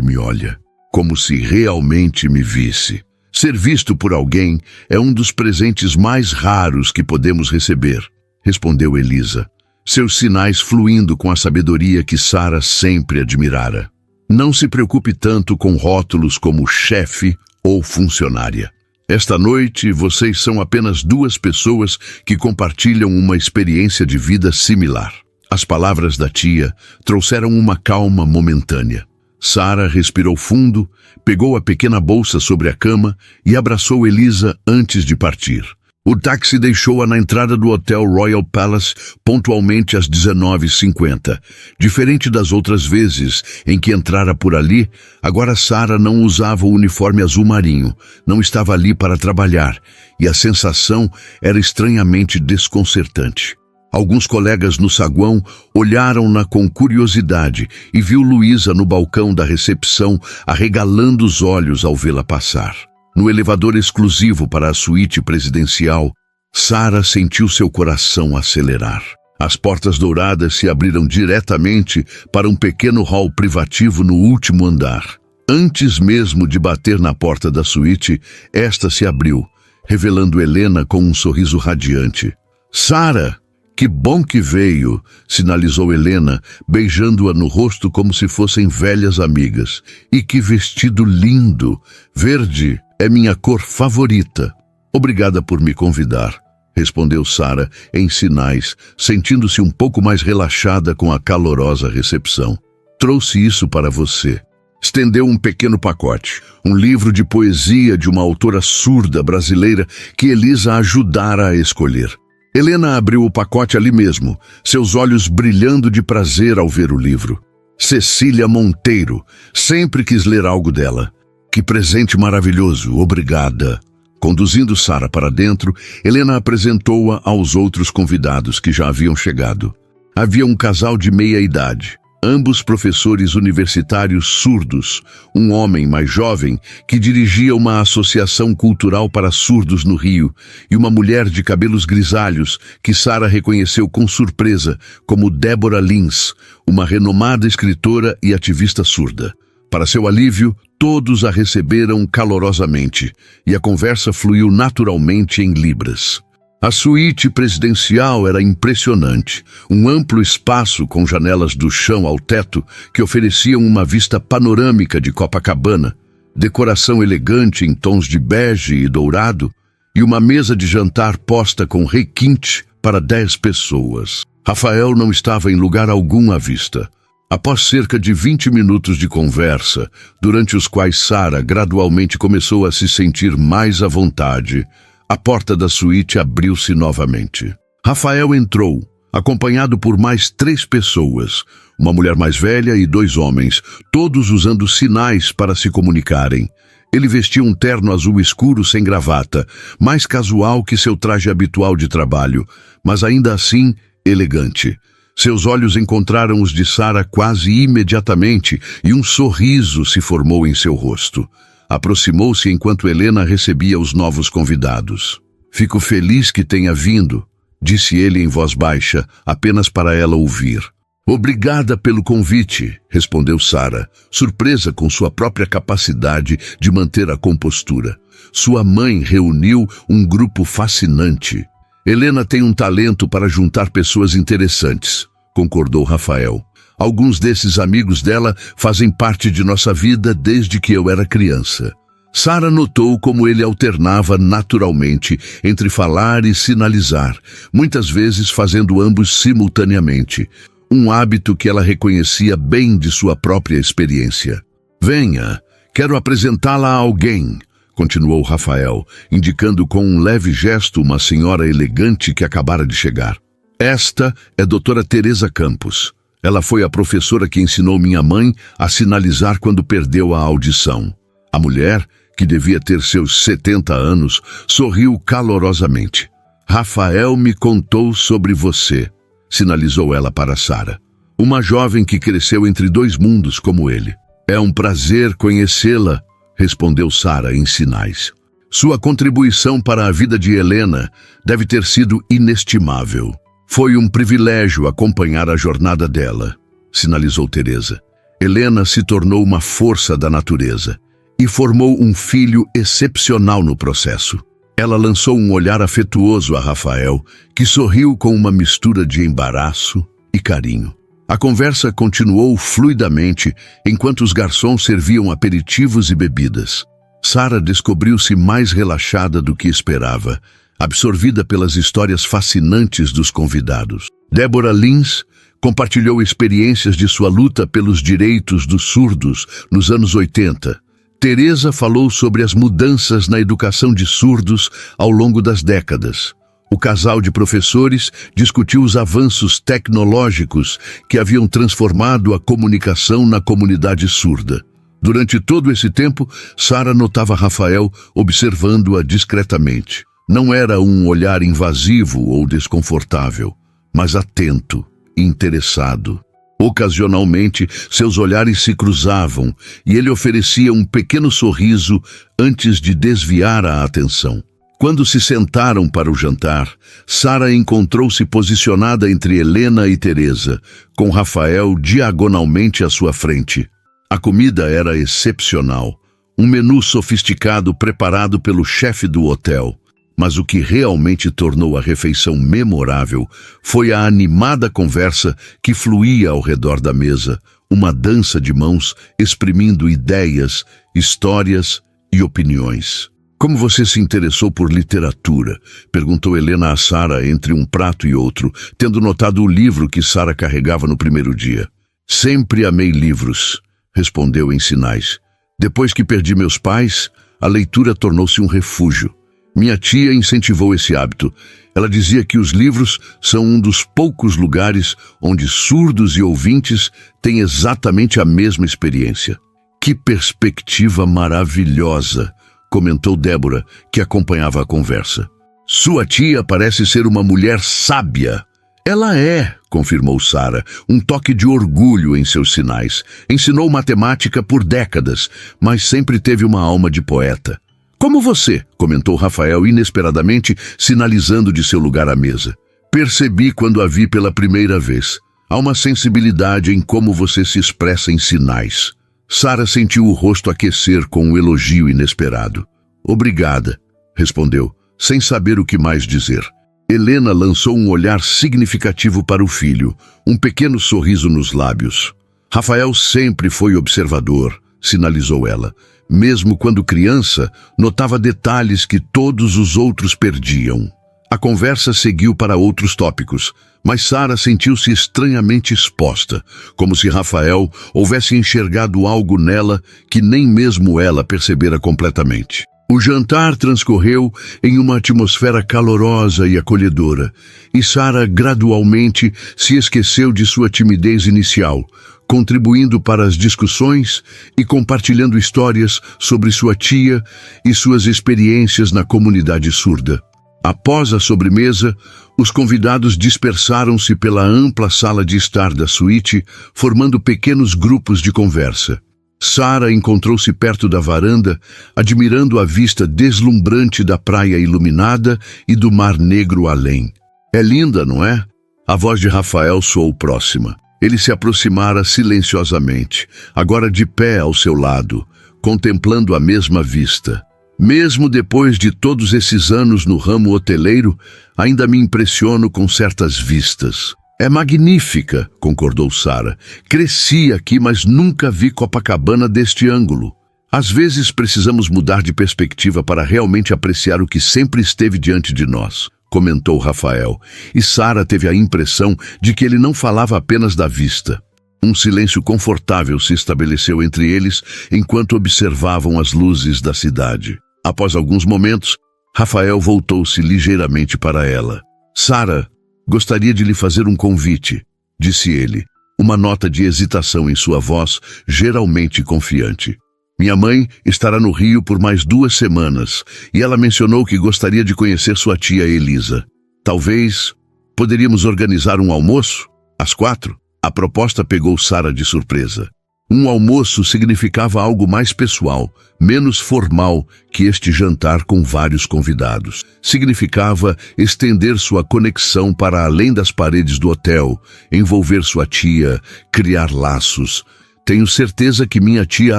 me olha, como se realmente me visse. Ser visto por alguém é um dos presentes mais raros que podemos receber, respondeu Elisa, seus sinais fluindo com a sabedoria que Sara sempre admirara. Não se preocupe tanto com rótulos como chefe ou funcionária. Esta noite, vocês são apenas 2 pessoas que compartilham uma experiência de vida similar. As palavras da tia trouxeram uma calma momentânea. Sara respirou fundo, pegou a pequena bolsa sobre a cama e abraçou Elisa antes de partir. O táxi deixou-a na entrada do Hotel Royal Palace pontualmente às 19h50. Diferente das outras vezes em que entrara por ali, agora Sara não usava o uniforme azul marinho, não estava ali para trabalhar, e a sensação era estranhamente desconcertante. Alguns colegas no saguão olharam-na com curiosidade e viu Luísa no balcão da recepção arregalando os olhos ao vê-la passar. No elevador exclusivo para a suíte presidencial, Sara sentiu seu coração acelerar. As portas douradas se abriram diretamente para um pequeno hall privativo no último andar. Antes mesmo de bater na porta da suíte, esta se abriu, revelando Helena com um sorriso radiante. "Sara! Que bom que veio", sinalizou Helena, beijando-a no rosto como se fossem velhas amigas. "E que vestido lindo! Verde é minha cor favorita." "Obrigada por me convidar", respondeu Sara em sinais, sentindo-se um pouco mais relaxada com a calorosa recepção. "Trouxe isso para você." Estendeu um pequeno pacote, um livro de poesia de uma autora surda brasileira que Elisa ajudara a escolher. Helena abriu o pacote ali mesmo, seus olhos brilhando de prazer ao ver o livro. Cecília Monteiro, sempre quis ler algo dela. "Que presente maravilhoso, obrigada." Conduzindo Sara para dentro, Helena apresentou-a aos outros convidados que já haviam chegado. Havia um casal de meia-idade, Ambos professores universitários surdos, um homem mais jovem que dirigia uma associação cultural para surdos no Rio e uma mulher de cabelos grisalhos que Sara reconheceu com surpresa como Deborah Lins, uma renomada escritora e ativista surda. Para seu alívio, todos a receberam calorosamente e a conversa fluiu naturalmente em libras. A suíte presidencial era impressionante, um amplo espaço com janelas do chão ao teto que ofereciam uma vista panorâmica de Copacabana, decoração elegante em tons de bege e dourado e uma mesa de jantar posta com requinte para 10 pessoas. Rafael não estava em lugar algum à vista. Após cerca de 20 minutos de conversa, durante os quais Sara gradualmente começou a se sentir mais à vontade, a porta da suíte abriu-se novamente. Rafael entrou, acompanhado por mais 3 pessoas, uma mulher mais velha e 2 homens, todos usando sinais para se comunicarem. Ele vestia um terno azul escuro sem gravata, mais casual que seu traje habitual de trabalho, mas ainda assim elegante. Seus olhos encontraram os de Sara quase imediatamente e um sorriso se formou em seu rosto. Aproximou-se enquanto Helena recebia os novos convidados. "Fico feliz que tenha vindo", disse ele em voz baixa, apenas para ela ouvir. "Obrigada pelo convite", respondeu Sara, surpresa com sua própria capacidade de manter a compostura. Sua mãe reuniu um grupo fascinante. "Helena tem um talento para juntar pessoas interessantes", concordou Rafael. "Alguns desses amigos dela fazem parte de nossa vida desde que eu era criança." Sara notou como ele alternava naturalmente entre falar e sinalizar, muitas vezes fazendo ambos simultaneamente, um hábito que ela reconhecia bem de sua própria experiência. "Venha, quero apresentá-la a alguém", continuou Rafael, indicando com um leve gesto uma senhora elegante que acabara de chegar. "Esta é Doutora Teresa Campos. Ela foi a professora que ensinou minha mãe a sinalizar quando perdeu a audição." A mulher, que devia ter seus 70 anos, sorriu calorosamente. "Rafael me contou sobre você", sinalizou ela para Sara. "Uma jovem que cresceu entre 2 mundos como ele." "É um prazer conhecê-la", respondeu Sara em sinais. "Sua contribuição para a vida de Helena deve ter sido inestimável." "Foi um privilégio acompanhar a jornada dela", sinalizou Teresa. "Helena se tornou uma força da natureza e formou um filho excepcional no processo." Ela lançou um olhar afetuoso a Rafael, que sorriu com uma mistura de embaraço e carinho. A conversa continuou fluidamente enquanto os garçons serviam aperitivos e bebidas. Sara descobriu-se mais relaxada do que esperava, absorvida pelas histórias fascinantes dos convidados. Deborah Lins compartilhou experiências de sua luta pelos direitos dos surdos nos anos 80. Teresa falou sobre as mudanças na educação de surdos ao longo das décadas. O casal de professores discutiu os avanços tecnológicos que haviam transformado a comunicação na comunidade surda. Durante todo esse tempo, Sara notava Rafael observando-a discretamente. Não era um olhar invasivo ou desconfortável, mas atento e interessado. Ocasionalmente, seus olhares se cruzavam e ele oferecia um pequeno sorriso antes de desviar a atenção. Quando se sentaram para o jantar, Sara encontrou-se posicionada entre Helena e Teresa, com Rafael diagonalmente à sua frente. A comida era excepcional, um menu sofisticado preparado pelo chefe do hotel. Mas o que realmente tornou a refeição memorável foi a animada conversa que fluía ao redor da mesa, uma dança de mãos exprimindo ideias, histórias e opiniões. "Como você se interessou por literatura?", perguntou Helena a Sara entre um prato e outro, tendo notado o livro que Sara carregava no primeiro dia. "Sempre amei livros", respondeu em sinais. "Depois que perdi meus pais, a leitura tornou-se um refúgio. Minha tia incentivou esse hábito. Ela dizia que os livros são um dos poucos lugares onde surdos e ouvintes têm exatamente a mesma experiência." "Que perspectiva maravilhosa", comentou Débora, que acompanhava a conversa. "Sua tia parece ser uma mulher sábia." "Ela é", confirmou Sara, um toque de orgulho em seus sinais. Ensinou matemática por décadas, mas sempre teve uma alma de poeta. Como você, comentou Rafael inesperadamente, sinalizando de seu lugar à mesa. Percebi quando a vi pela primeira vez. Há uma sensibilidade em como você se expressa em sinais. Sara sentiu o rosto aquecer com um elogio inesperado. Obrigada, respondeu, sem saber o que mais dizer. Helena lançou um olhar significativo para o filho, um pequeno sorriso nos lábios. Rafael sempre foi observador, sinalizou ela. Mesmo quando criança, notava detalhes que todos os outros perdiam. A conversa seguiu para outros tópicos, mas Sara sentiu-se estranhamente exposta, como se Rafael houvesse enxergado algo nela que nem mesmo ela percebera completamente. O jantar transcorreu em uma atmosfera calorosa e acolhedora, e Sara gradualmente se esqueceu de sua timidez inicial, contribuindo para as discussões e compartilhando histórias sobre sua tia e suas experiências na comunidade surda. Após a sobremesa, os convidados dispersaram-se pela ampla sala de estar da suíte, formando pequenos grupos de conversa. Sara encontrou-se perto da varanda, admirando a vista deslumbrante da praia iluminada e do mar negro além. É linda, não é? A voz de Rafael soou próxima. Ele se aproximara silenciosamente, agora de pé ao seu lado, contemplando a mesma vista. Mesmo depois de todos esses anos no ramo hoteleiro, ainda me impressiono com certas vistas. É magnífica, concordou Sara. Cresci aqui, mas nunca vi Copacabana deste ângulo. Às vezes precisamos mudar de perspectiva para realmente apreciar o que sempre esteve diante de nós, comentou Rafael, e Sara teve a impressão de que ele não falava apenas da vista. Um silêncio confortável se estabeleceu entre eles enquanto observavam as luzes da cidade. Após alguns momentos, Rafael voltou-se ligeiramente para ela. Sara, gostaria de lhe fazer um convite, disse ele, uma nota de hesitação em sua voz, geralmente confiante. Minha mãe estará no Rio por mais 2 semanas e ela mencionou que gostaria de conhecer sua tia Elisa. Talvez poderíamos organizar um almoço? Às 4? A proposta pegou Sara de surpresa. Um almoço significava algo mais pessoal, menos formal que este jantar com vários convidados. Significava estender sua conexão para além das paredes do hotel, envolver sua tia, criar laços. Tenho certeza que minha tia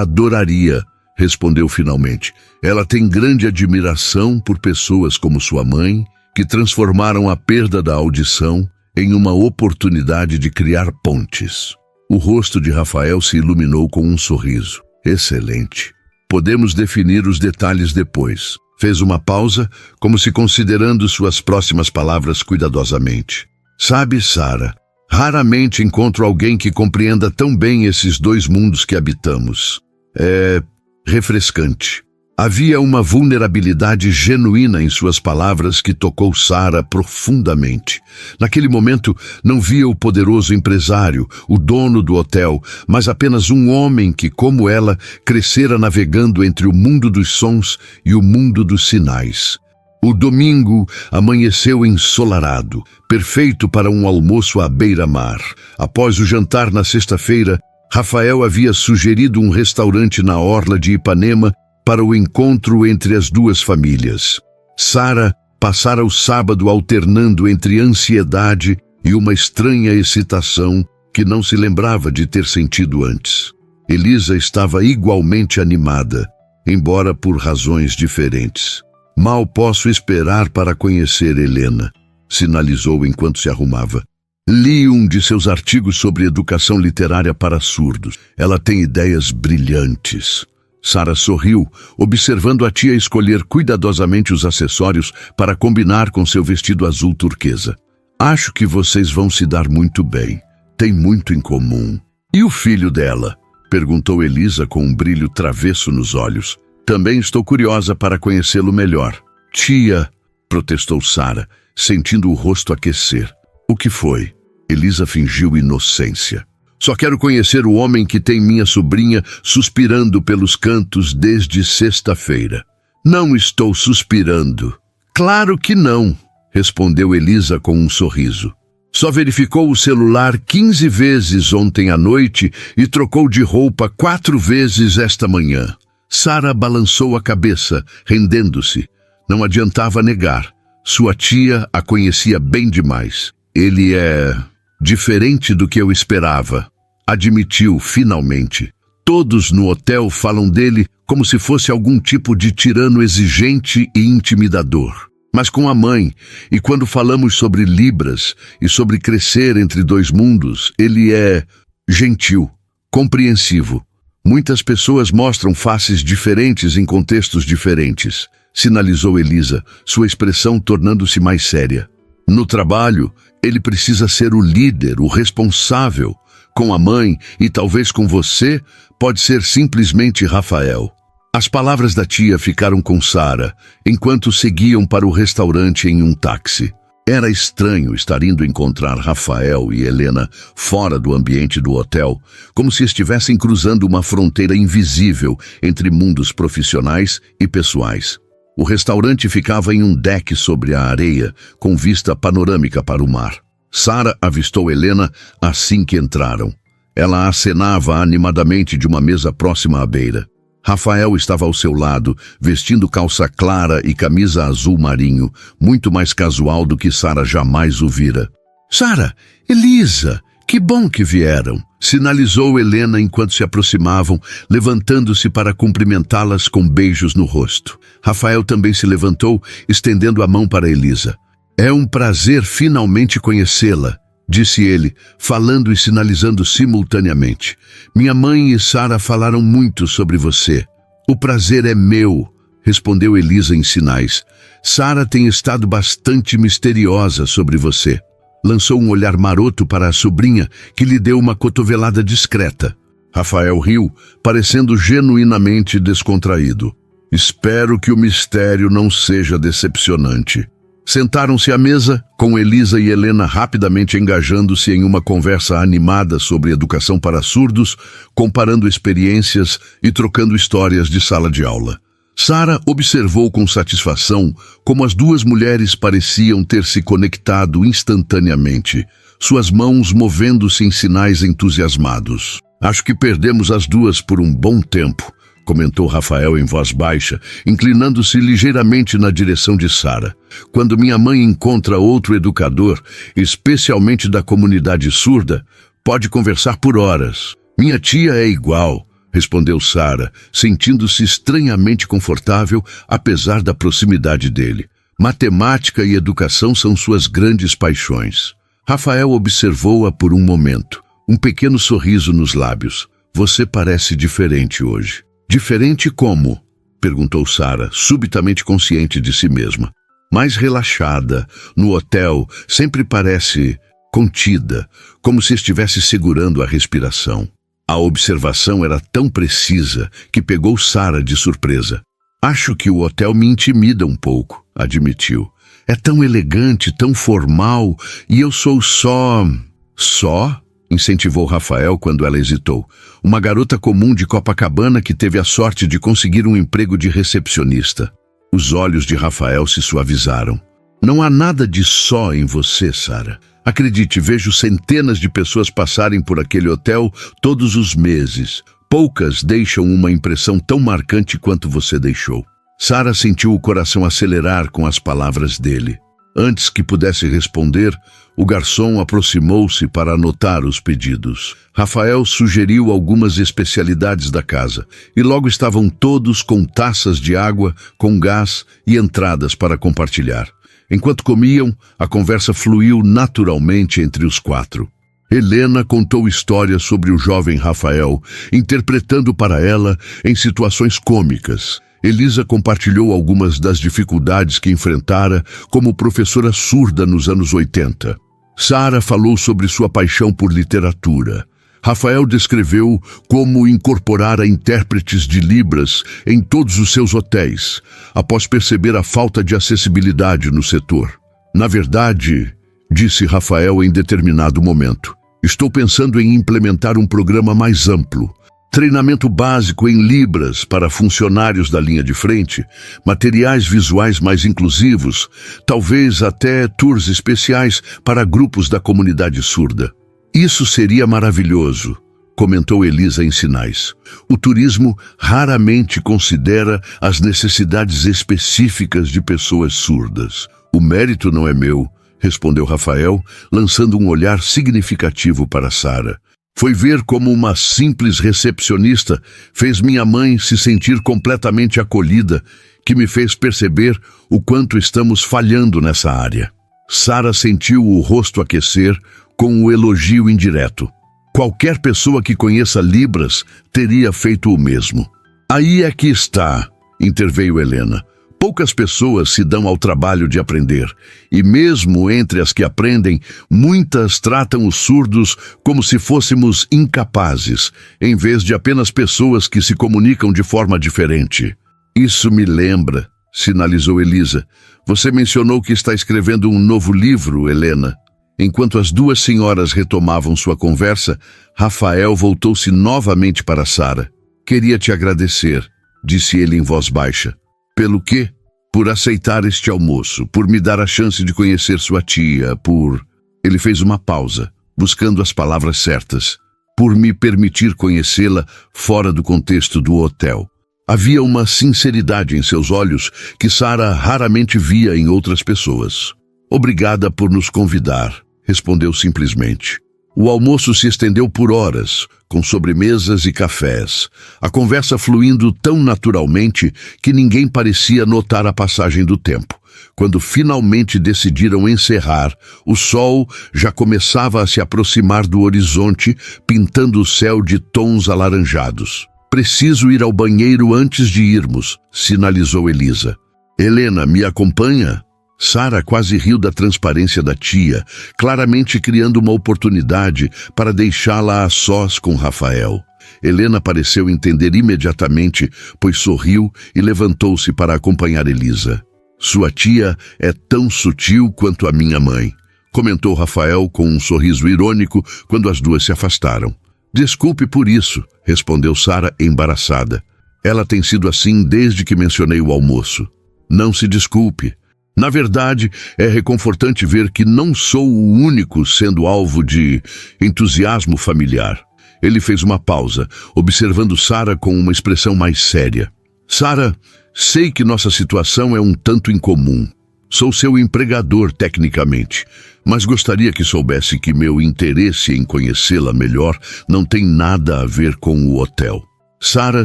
adoraria, respondeu finalmente. Ela tem grande admiração por pessoas como sua mãe, que transformaram a perda da audição em uma oportunidade de criar pontes. O rosto de Rafael se iluminou com um sorriso. Excelente. Podemos definir os detalhes depois. Fez uma pausa, como se considerando suas próximas palavras cuidadosamente. Sabe, Sara, raramente encontro alguém que compreenda tão bem esses 2 mundos que habitamos. É refrescante. Havia uma vulnerabilidade genuína em suas palavras que tocou Sara profundamente. Naquele momento, não via o poderoso empresário, o dono do hotel, mas apenas um homem que, como ela, crescera navegando entre o mundo dos sons e o mundo dos sinais. O domingo amanheceu ensolarado, perfeito para um almoço à beira-mar. Após o jantar na sexta-feira, Rafael havia sugerido um restaurante na orla de Ipanema para o encontro entre as 2 famílias. Sara passara o sábado alternando entre ansiedade e uma estranha excitação que não se lembrava de ter sentido antes. Elisa estava igualmente animada, embora por razões diferentes. Mal posso esperar para conhecer Helena, sinalizou enquanto se arrumava. Li um de seus artigos sobre educação literária para surdos. Ela tem ideias brilhantes. Sara sorriu, observando a tia escolher cuidadosamente os acessórios para combinar com seu vestido azul turquesa. Acho que vocês vão se dar muito bem. Tem muito em comum. E o filho dela? Perguntou Elisa com um brilho travesso nos olhos. Também estou curiosa para conhecê-lo melhor. Tia, protestou Sara, sentindo o rosto aquecer. O que foi? Elisa fingiu inocência. Só quero conhecer o homem que tem minha sobrinha suspirando pelos cantos desde sexta-feira. Não estou suspirando. Claro que não, respondeu Elisa com um sorriso. Só verificou o celular 15 vezes ontem à noite e trocou de roupa 4 vezes esta manhã. Sara balançou a cabeça, rendendo-se. Não adiantava negar. Sua tia a conhecia bem demais. Ele é diferente do que eu esperava, admitiu finalmente. Todos no hotel falam dele como se fosse algum tipo de tirano exigente e intimidador. Mas com a mãe, e quando falamos sobre libras e sobre crescer entre dois mundos, ele é gentil, compreensivo. Muitas pessoas mostram faces diferentes em contextos diferentes, sinalizou Elisa, sua expressão tornando-se mais séria. No trabalho, ele precisa ser o líder, o responsável. Com a mãe e talvez com você, pode ser simplesmente Rafael. As palavras da tia ficaram com Sara, enquanto seguiam para o restaurante em um táxi. Era estranho estar indo encontrar Rafael e Helena fora do ambiente do hotel, como se estivessem cruzando uma fronteira invisível entre mundos profissionais e pessoais. O restaurante ficava em um deck sobre a areia, com vista panorâmica para o mar. Sara avistou Helena assim que entraram. Ela acenava animadamente de uma mesa próxima à beira. Rafael estava ao seu lado, vestindo calça clara e camisa azul marinho, muito mais casual do que Sara jamais o vira. "Sara, Elisa, que bom que vieram", sinalizou Helena enquanto se aproximavam, levantando-se para cumprimentá-las com beijos no rosto. Rafael também se levantou, estendendo a mão para Elisa. "É um prazer finalmente conhecê-la", disse ele, falando e sinalizando simultaneamente. "Minha mãe e Sara falaram muito sobre você." "O prazer é meu", respondeu Elisa em sinais. "Sara tem estado bastante misteriosa sobre você." Lançou um olhar maroto para a sobrinha, que lhe deu uma cotovelada discreta. Rafael riu, parecendo genuinamente descontraído. "Espero que o mistério não seja decepcionante." Sentaram-se à mesa, com Elisa e Helena rapidamente engajando-se em uma conversa animada sobre educação para surdos, comparando experiências e trocando histórias de sala de aula. Sara observou com satisfação como as duas mulheres pareciam ter se conectado instantaneamente, suas mãos movendo-se em sinais entusiasmados. "Acho que perdemos as duas por um bom tempo", comentou Rafael em voz baixa, inclinando-se ligeiramente na direção de Sara. "Quando minha mãe encontra outro educador, especialmente da comunidade surda, pode conversar por horas. Minha tia é igual", respondeu Sara, sentindo-se estranhamente confortável, apesar da proximidade dele. Matemática e educação são suas grandes paixões. Rafael observou-a por um momento, um pequeno sorriso nos lábios. "Você parece diferente hoje." "Diferente como?", perguntou Sara, subitamente consciente de si mesma. "Mais relaxada. No hotel, sempre parece contida, como se estivesse segurando a respiração." A observação era tão precisa que pegou Sara de surpresa. "Acho que o hotel me intimida um pouco", admitiu. "É tão elegante, tão formal, e eu sou só..." "Só?", incentivou Rafael quando ela hesitou. "Uma garota comum de Copacabana que teve a sorte de conseguir um emprego de recepcionista." Os olhos de Rafael se suavizaram. "Não há nada de só em você, Sara. Acredite, vejo centenas de pessoas passarem por aquele hotel todos os meses. Poucas deixam uma impressão tão marcante quanto você deixou." Sara sentiu o coração acelerar com as palavras dele. Antes que pudesse responder, o garçom aproximou-se para anotar os pedidos. Rafael sugeriu algumas especialidades da casa, e logo estavam todos com taças de água, com gás e entradas para compartilhar. Enquanto comiam, a conversa fluiu naturalmente entre os quatro. Helena contou histórias sobre o jovem Rafael, interpretando para ela em situações cômicas. Elisa compartilhou algumas das dificuldades que enfrentara como professora surda nos anos 80. Sara falou sobre sua paixão por literatura. Rafael descreveu como incorporara intérpretes de Libras em todos os seus hotéis, após perceber a falta de acessibilidade no setor. "Na verdade", disse Rafael em determinado momento, "estou pensando em implementar um programa mais amplo. treinamento básico em Libras para funcionários da linha de frente, materiais visuais mais inclusivos, talvez até tours especiais para grupos da comunidade surda. Isso seria maravilhoso, comentou Elisa em sinais. O turismo raramente considera as necessidades específicas de pessoas surdas. O mérito não é meu, respondeu Rafael, lançando um olhar significativo para Sara. Foi ver como uma simples recepcionista fez minha mãe se sentir completamente acolhida, que me fez perceber o quanto estamos falhando nessa área. Sara sentiu o rosto aquecer com o elogio indireto. Qualquer pessoa que conheça Libras teria feito o mesmo. Aí é que está, interveio Helena. Poucas pessoas se dão ao trabalho de aprender, e mesmo entre as que aprendem, muitas tratam os surdos como se fôssemos incapazes, em vez de apenas pessoas que se comunicam de forma diferente. Isso me lembra, sinalizou Elisa. Você mencionou que está escrevendo um novo livro, Helena. Enquanto as duas senhoras retomavam sua conversa, Rafael voltou-se novamente para Sara. Queria te agradecer, disse ele em voz baixa. Pelo quê? Por aceitar este almoço, por me dar a chance de conhecer sua tia, por... Ele fez uma pausa, buscando as palavras certas. Por me permitir conhecê-la fora do contexto do hotel. Havia uma sinceridade em seus olhos que Sara raramente via em outras pessoas. Obrigada por nos convidar, respondeu simplesmente. O almoço se estendeu por horas, com sobremesas e cafés, a conversa fluindo tão naturalmente que ninguém parecia notar a passagem do tempo. Quando finalmente decidiram encerrar, o sol já começava a se aproximar do horizonte, pintando o céu de tons alaranjados. Preciso ir ao banheiro antes de irmos, sinalizou Elisa. Helena, me acompanha? Sara quase riu da transparência da tia, claramente criando uma oportunidade para deixá-la a sós com Rafael. Helena pareceu entender imediatamente, pois sorriu e levantou-se para acompanhar Elisa. Sua tia é tão sutil quanto a minha mãe, comentou Rafael com um sorriso irônico quando as duas se afastaram. Desculpe por isso, respondeu Sara embaraçada. Ela tem sido assim desde que mencionei o almoço. Não se desculpe. Na verdade, é reconfortante ver que não sou o único sendo alvo de entusiasmo familiar. Ele fez uma pausa, observando Sara com uma expressão mais séria. Sara, sei que nossa situação é um tanto incomum. Sou seu empregador tecnicamente, mas gostaria que soubesse que meu interesse em conhecê-la melhor não tem nada a ver com o hotel. Sara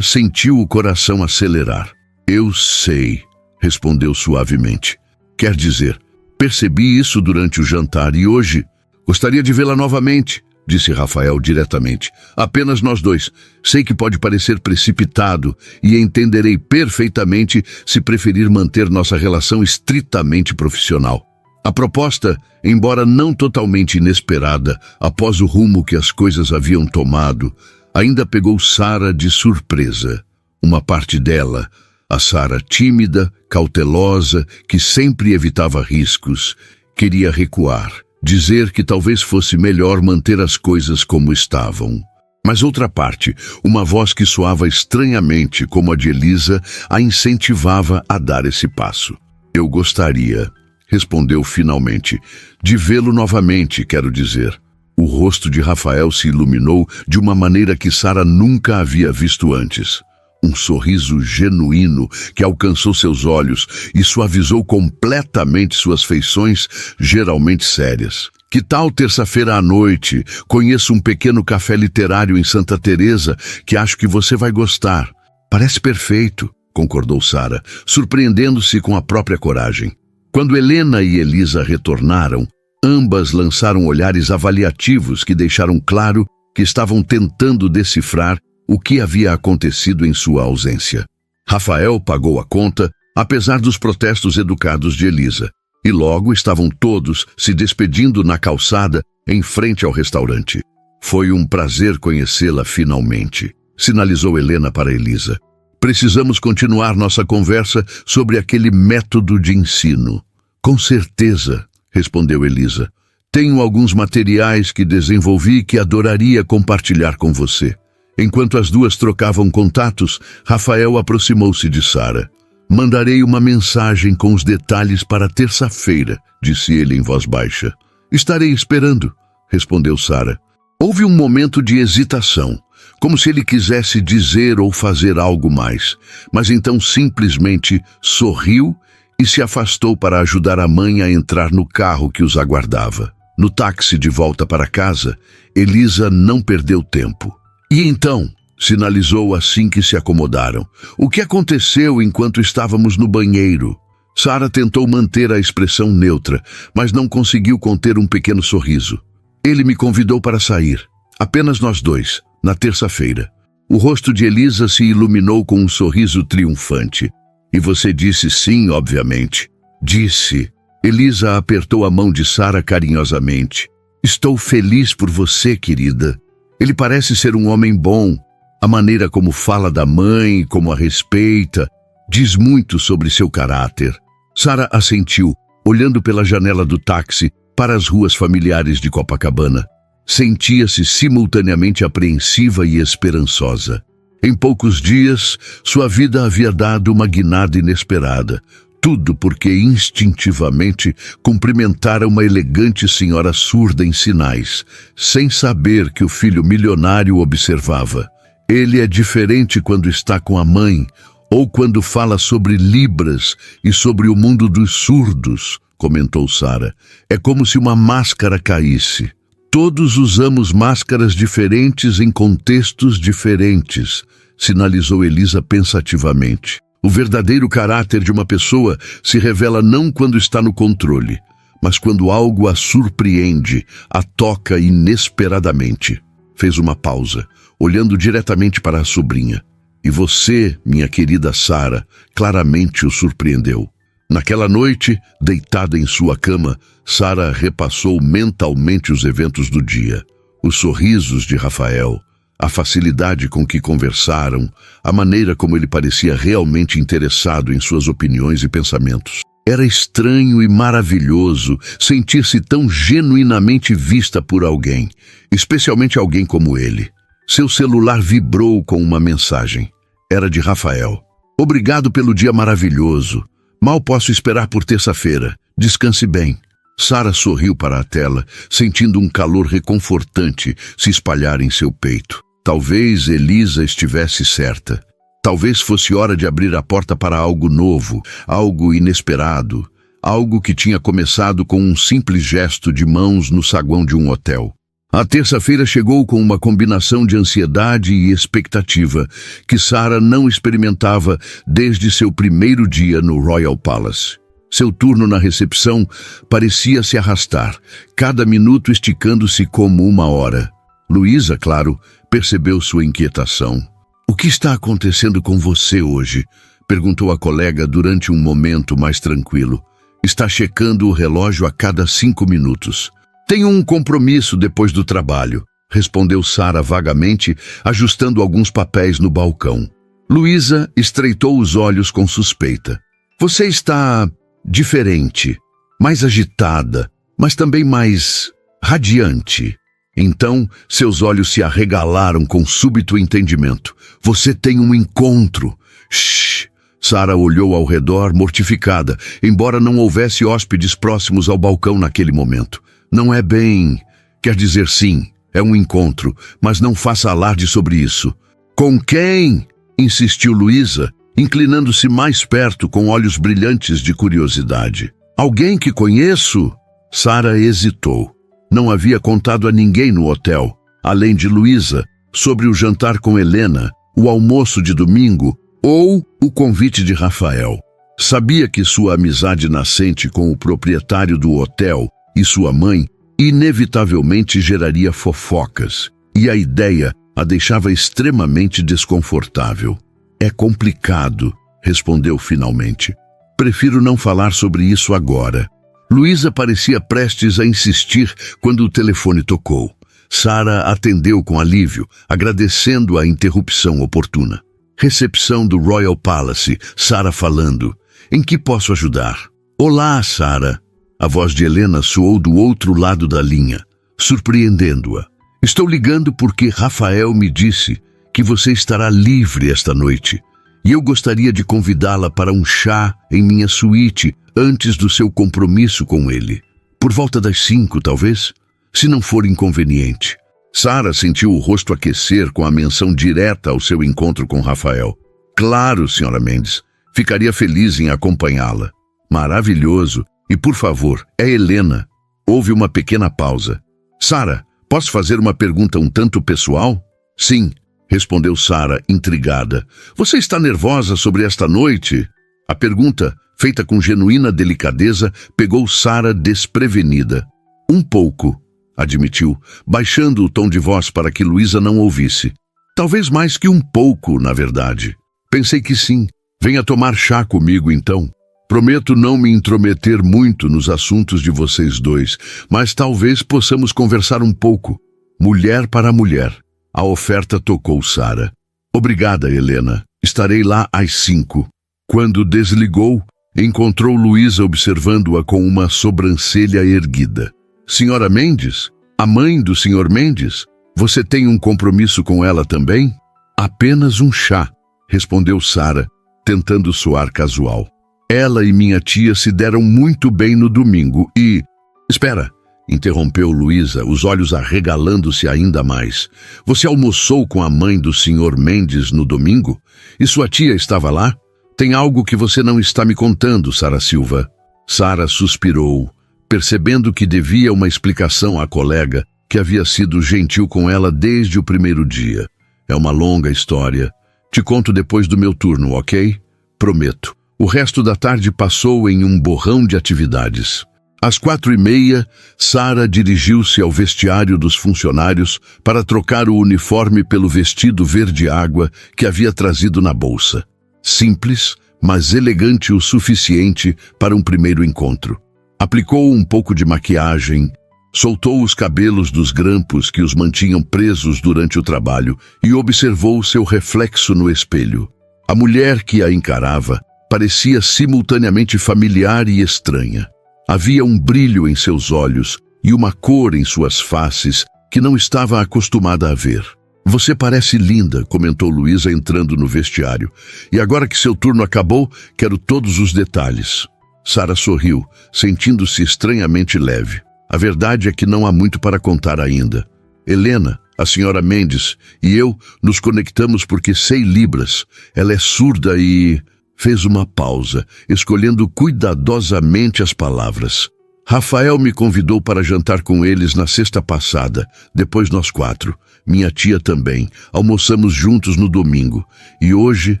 sentiu o coração acelerar. Eu sei, respondeu suavemente. Quer dizer, percebi isso durante o jantar e hoje gostaria de vê-la novamente, disse Rafael diretamente. Apenas nós dois. Sei que pode parecer precipitado e entenderei perfeitamente se preferir manter nossa relação estritamente profissional. A proposta, embora não totalmente inesperada, após o rumo que as coisas haviam tomado, ainda pegou Sara de surpresa. Uma parte dela, a Sara tímida, cautelosa, que sempre evitava riscos, queria recuar, dizer que talvez fosse melhor manter as coisas como estavam. Mas outra parte, uma voz que soava estranhamente como a de Elisa, a incentivava a dar esse passo. Eu gostaria, respondeu finalmente, de vê-lo novamente, quero dizer. O rosto de Rafael se iluminou de uma maneira que Sara nunca havia visto antes. Um sorriso genuíno que alcançou seus olhos e suavizou completamente suas feições, geralmente sérias. Que tal terça-feira à noite? Conheço um pequeno café literário em Santa Teresa que acho que você vai gostar. Parece perfeito, concordou Sara, surpreendendo-se com a própria coragem. Quando Helena e Elisa retornaram, ambas lançaram olhares avaliativos que deixaram claro que estavam tentando decifrar o que havia acontecido em sua ausência. Rafael pagou a conta, apesar dos protestos educados de Elisa, e logo estavam todos se despedindo na calçada em frente ao restaurante. Foi um prazer conhecê-la finalmente, sinalizou Helena para Elisa. Precisamos continuar nossa conversa sobre aquele método de ensino. Com certeza, respondeu Elisa. Tenho alguns materiais que desenvolvi que adoraria compartilhar com você. Enquanto as duas trocavam contatos, Rafael aproximou-se de Sara. Mandarei uma mensagem com os detalhes para terça-feira, disse ele em voz baixa. Estarei esperando, respondeu Sara. Houve um momento de hesitação, como se ele quisesse dizer ou fazer algo mais, mas então simplesmente sorriu e se afastou para ajudar a mãe a entrar no carro que os aguardava. No táxi de volta para casa, Elisa não perdeu tempo. E então, sinalizou assim que se acomodaram. O que aconteceu enquanto estávamos no banheiro? Sara tentou manter a expressão neutra, mas não conseguiu conter um pequeno sorriso. Ele me convidou para sair. Apenas nós dois, na terça-feira. O rosto de Elisa se iluminou com um sorriso triunfante. E você disse sim, obviamente. Disse. Elisa apertou a mão de Sara carinhosamente. Estou feliz por você, querida. Ele parece ser um homem bom. A maneira como fala da mãe, como a respeita, diz muito sobre seu caráter. Sara assentiu, olhando pela janela do táxi para as ruas familiares de Copacabana. Sentia-se simultaneamente apreensiva e esperançosa. Em poucos dias, sua vida havia dado uma guinada inesperada. Tudo porque instintivamente cumprimentara uma elegante senhora surda em sinais, sem saber que o filho milionário observava. Ele é diferente quando está com a mãe, ou quando fala sobre Libras e sobre o mundo dos surdos, comentou Sara. É como se uma máscara caísse. Todos usamos máscaras diferentes em contextos diferentes, sinalizou Elisa pensativamente. O verdadeiro caráter de uma pessoa se revela não quando está no controle, mas quando algo a surpreende, a toca inesperadamente. Fez uma pausa, olhando diretamente para a sobrinha. E você, minha querida Sara, claramente o surpreendeu. Naquela noite, deitada em sua cama, Sara repassou mentalmente os eventos do dia. Os sorrisos de Rafael, a facilidade com que conversaram, a maneira como ele parecia realmente interessado em suas opiniões e pensamentos. Era estranho e maravilhoso sentir-se tão genuinamente vista por alguém, especialmente alguém como ele. Seu celular vibrou com uma mensagem. Era de Rafael. Obrigado pelo dia maravilhoso. Mal posso esperar por terça-feira. Descanse bem. Sara sorriu para a tela, sentindo um calor reconfortante se espalhar em seu peito. Talvez Elisa estivesse certa. Talvez fosse hora de abrir a porta para algo novo, algo inesperado, algo que tinha começado com um simples gesto de mãos no saguão de um hotel. A terça-feira chegou com uma combinação de ansiedade e expectativa que Sara não experimentava desde seu primeiro dia no Royal Palace. Seu turno na recepção parecia se arrastar, cada minuto esticando-se como uma hora. Luísa, claro, percebeu sua inquietação. O que está acontecendo com você hoje? Perguntou a colega durante um momento mais tranquilo. Está checando o relógio a cada 5 minutos. Tenho um compromisso depois do trabalho, respondeu Sara vagamente, ajustando alguns papéis no balcão. Luísa estreitou os olhos com suspeita. Você está diferente, mais agitada, mas também mais radiante. Então, seus olhos se arregalaram com súbito entendimento. Você tem um encontro. Shhh! Sara olhou ao redor, mortificada, embora não houvesse hóspedes próximos ao balcão naquele momento. Não é bem... Quer dizer sim, é um encontro, mas não faça alarde sobre isso. Com quem? Insistiu Luísa, inclinando-se mais perto com olhos brilhantes de curiosidade. Alguém que conheço? Sara hesitou. Não havia contado a ninguém no hotel, além de Luísa, sobre o jantar com Helena, o almoço de domingo ou o convite de Rafael. Sabia que sua amizade nascente com o proprietário do hotel e sua mãe inevitavelmente geraria fofocas, e a ideia a deixava extremamente desconfortável. É complicado, respondeu finalmente. Prefiro não falar sobre isso agora. Luísa parecia prestes a insistir quando o telefone tocou. Sara atendeu com alívio, agradecendo a interrupção oportuna. Recepção do Royal Palace, Sara falando. Em que posso ajudar? Olá, Sara. A voz de Helena soou do outro lado da linha, surpreendendo-a. Estou ligando porque Rafael me disse que você estará livre esta noite. E eu gostaria de convidá-la para um chá em minha suíte antes do seu compromisso com ele. Por volta das 5, talvez, se não for inconveniente. Sara sentiu o rosto aquecer com a menção direta ao seu encontro com Rafael. Claro, Sra. Mendes. Ficaria feliz em acompanhá-la. Maravilhoso. E, por favor, é Helena. Houve uma pequena pausa. Sara, posso fazer uma pergunta um tanto pessoal? Sim, respondeu Sara, intrigada. Você está nervosa sobre esta noite? A pergunta, feita com genuína delicadeza, pegou Sara desprevenida. Um pouco, admitiu, baixando o tom de voz para que Luísa não ouvisse. Talvez mais que um pouco, na verdade. Pensei que sim. Venha tomar chá comigo, então. Prometo não me intrometer muito nos assuntos de vocês dois, mas talvez possamos conversar um pouco. Mulher para mulher. A oferta tocou Sara. Obrigada, Helena. Estarei lá às 5. Quando desligou, encontrou Luísa observando-a com uma sobrancelha erguida. Senhora Mendes? A mãe do Sr. Mendes? Você tem um compromisso com ela também? Apenas um chá, respondeu Sara, tentando soar casual. Ela e minha tia se deram muito bem no domingo e... Espera, interrompeu Luísa, os olhos arregalando-se ainda mais. Você almoçou com a mãe do Sr. Mendes no domingo? E sua tia estava lá? Tem algo que você não está me contando, Sara Silva. Sara suspirou, percebendo que devia uma explicação à colega, que havia sido gentil com ela desde o primeiro dia. É uma longa história. Te conto depois do meu turno, ok? Prometo. O resto da tarde passou em um borrão de atividades. Às 4h30, Sara dirigiu-se ao vestiário dos funcionários para trocar o uniforme pelo vestido verde-água que havia trazido na bolsa. Simples, mas elegante o suficiente para um primeiro encontro. Aplicou um pouco de maquiagem, soltou os cabelos dos grampos que os mantinham presos durante o trabalho e observou seu reflexo no espelho. A mulher que a encarava parecia simultaneamente familiar e estranha. Havia um brilho em seus olhos e uma cor em suas faces que não estava acostumada a ver. Você parece linda, comentou Luísa entrando no vestiário. E agora que seu turno acabou, quero todos os detalhes. Sara sorriu, sentindo-se estranhamente leve. A verdade é que não há muito para contar ainda. Helena, a senhora Mendes, e eu nos conectamos porque sei Libras. Ela é surda e... Fez uma pausa, escolhendo cuidadosamente as palavras. Rafael me convidou para jantar com eles na sexta passada, depois nós 4. Minha tia também. Almoçamos juntos no domingo. E hoje...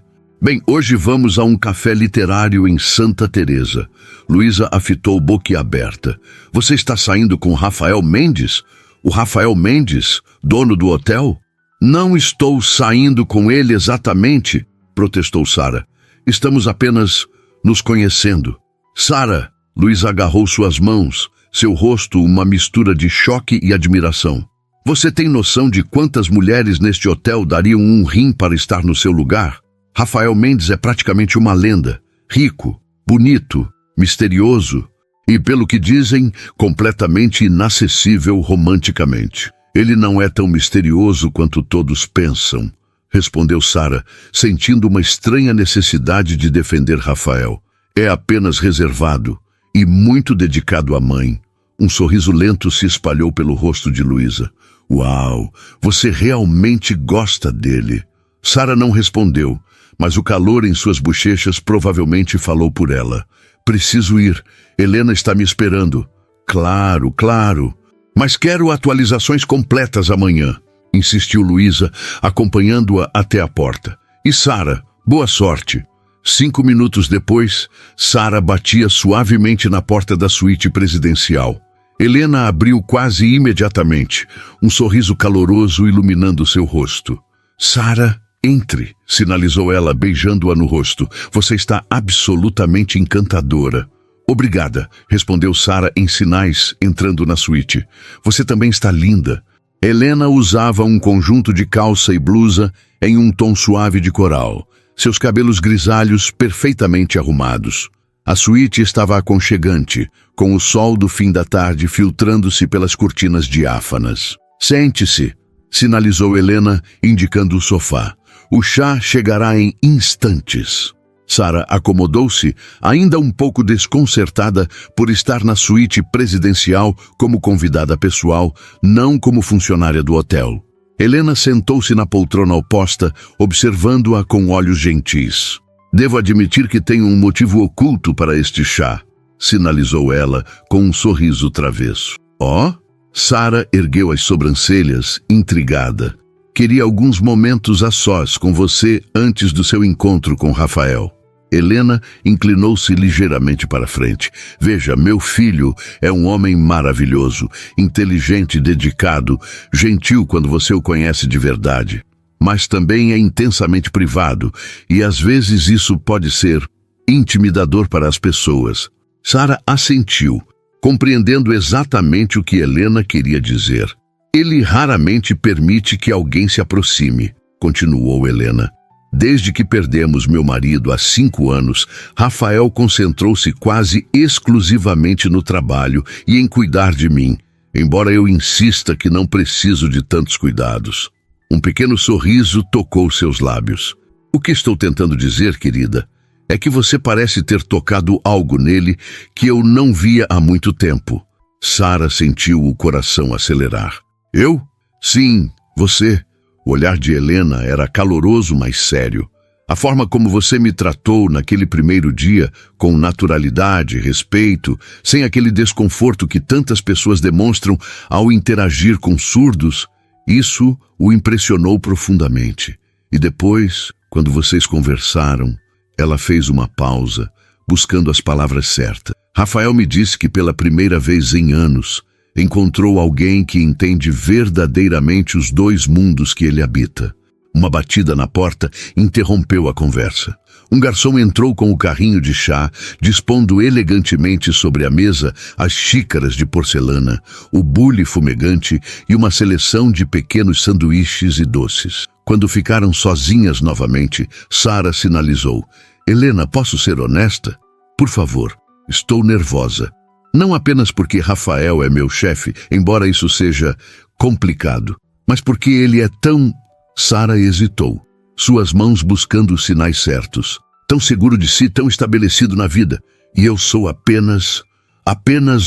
Bem, hoje vamos a um café literário em Santa Teresa. Luísa a fitou boquiaberta. Você está saindo com Rafael Mendes? O Rafael Mendes, dono do hotel? Não estou saindo com ele exatamente, protestou Sara. Estamos apenas nos conhecendo. Sara, Luísa agarrou suas mãos, seu rosto uma mistura de choque e admiração. Você tem noção de quantas mulheres neste hotel dariam um rim para estar no seu lugar? Rafael Mendes é praticamente uma lenda. Rico, bonito, misterioso e, pelo que dizem, completamente inacessível romanticamente. Ele não é tão misterioso quanto todos pensam, respondeu Sara, sentindo uma estranha necessidade de defender Rafael. É apenas reservado e muito dedicado à mãe. Um sorriso lento se espalhou pelo rosto de Luísa. Uau, você realmente gosta dele. Sara não respondeu, mas o calor em suas bochechas provavelmente falou por ela. Preciso ir. Helena está me esperando. Claro, claro. Mas quero atualizações completas amanhã, insistiu Luísa, acompanhando-a até a porta. E Sara, boa sorte. 5 minutos depois, Sara batia suavemente na porta da suíte presidencial. Helena abriu quase imediatamente, um sorriso caloroso iluminando seu rosto. Sara, entre, sinalizou ela, beijando-a no rosto. Você está absolutamente encantadora. Obrigada, respondeu Sara em sinais, entrando na suíte. Você também está linda. Helena usava um conjunto de calça e blusa em um tom suave de coral, seus cabelos grisalhos perfeitamente arrumados. A suíte estava aconchegante, com o sol do fim da tarde filtrando-se pelas cortinas diáfanas. Sente-se. sinalizou Helena, indicando o sofá. O chá chegará em instantes. Sara acomodou-se, ainda um pouco desconcertada por estar na suíte presidencial como convidada pessoal, não como funcionária do hotel. Helena sentou-se na poltrona oposta, observando-a com olhos gentis. Devo admitir que tenho um motivo oculto para este chá, sinalizou ela com um sorriso travesso. Oh? Sara ergueu as sobrancelhas, intrigada. Queria alguns momentos a sós com você antes do seu encontro com Rafael. Helena inclinou-se ligeiramente para frente. Veja, meu filho é um homem maravilhoso, inteligente, dedicado, gentil quando você o conhece de verdade. Mas também é intensamente privado, e às vezes isso pode ser intimidador para as pessoas. Sara assentiu, compreendendo exatamente o que Helena queria dizer. Ele raramente permite que alguém se aproxime, continuou Helena. Desde que perdemos meu marido há 5 anos, Rafael concentrou-se quase exclusivamente no trabalho e em cuidar de mim, embora eu insista que não preciso de tantos cuidados. Um pequeno sorriso tocou seus lábios. O que estou tentando dizer, querida, é que você parece ter tocado algo nele que eu não via há muito tempo. Sara sentiu o coração acelerar. Eu? Sim, você. O olhar de Helena era caloroso, mas sério. A forma como você me tratou naquele primeiro dia, com naturalidade, respeito, sem aquele desconforto que tantas pessoas demonstram ao interagir com surdos, isso o impressionou profundamente. E depois, quando vocês conversaram, ela fez uma pausa, buscando as palavras certas. Rafael me disse que pela primeira vez em anos, encontrou alguém que entende verdadeiramente os 2 mundos que ele habita. Uma batida na porta interrompeu a conversa. Um garçom entrou com o carrinho de chá, dispondo elegantemente sobre a mesa as xícaras de porcelana, o bule fumegante e uma seleção de pequenos sanduíches e doces. Quando ficaram sozinhas novamente, Sara sinalizou. Helena, posso ser honesta? Por favor, estou nervosa. Não apenas porque Rafael é meu chefe, embora isso seja complicado, mas porque ele é tão... Sara hesitou, suas mãos buscando os sinais certos. Tão seguro de si, tão estabelecido na vida. E eu sou apenas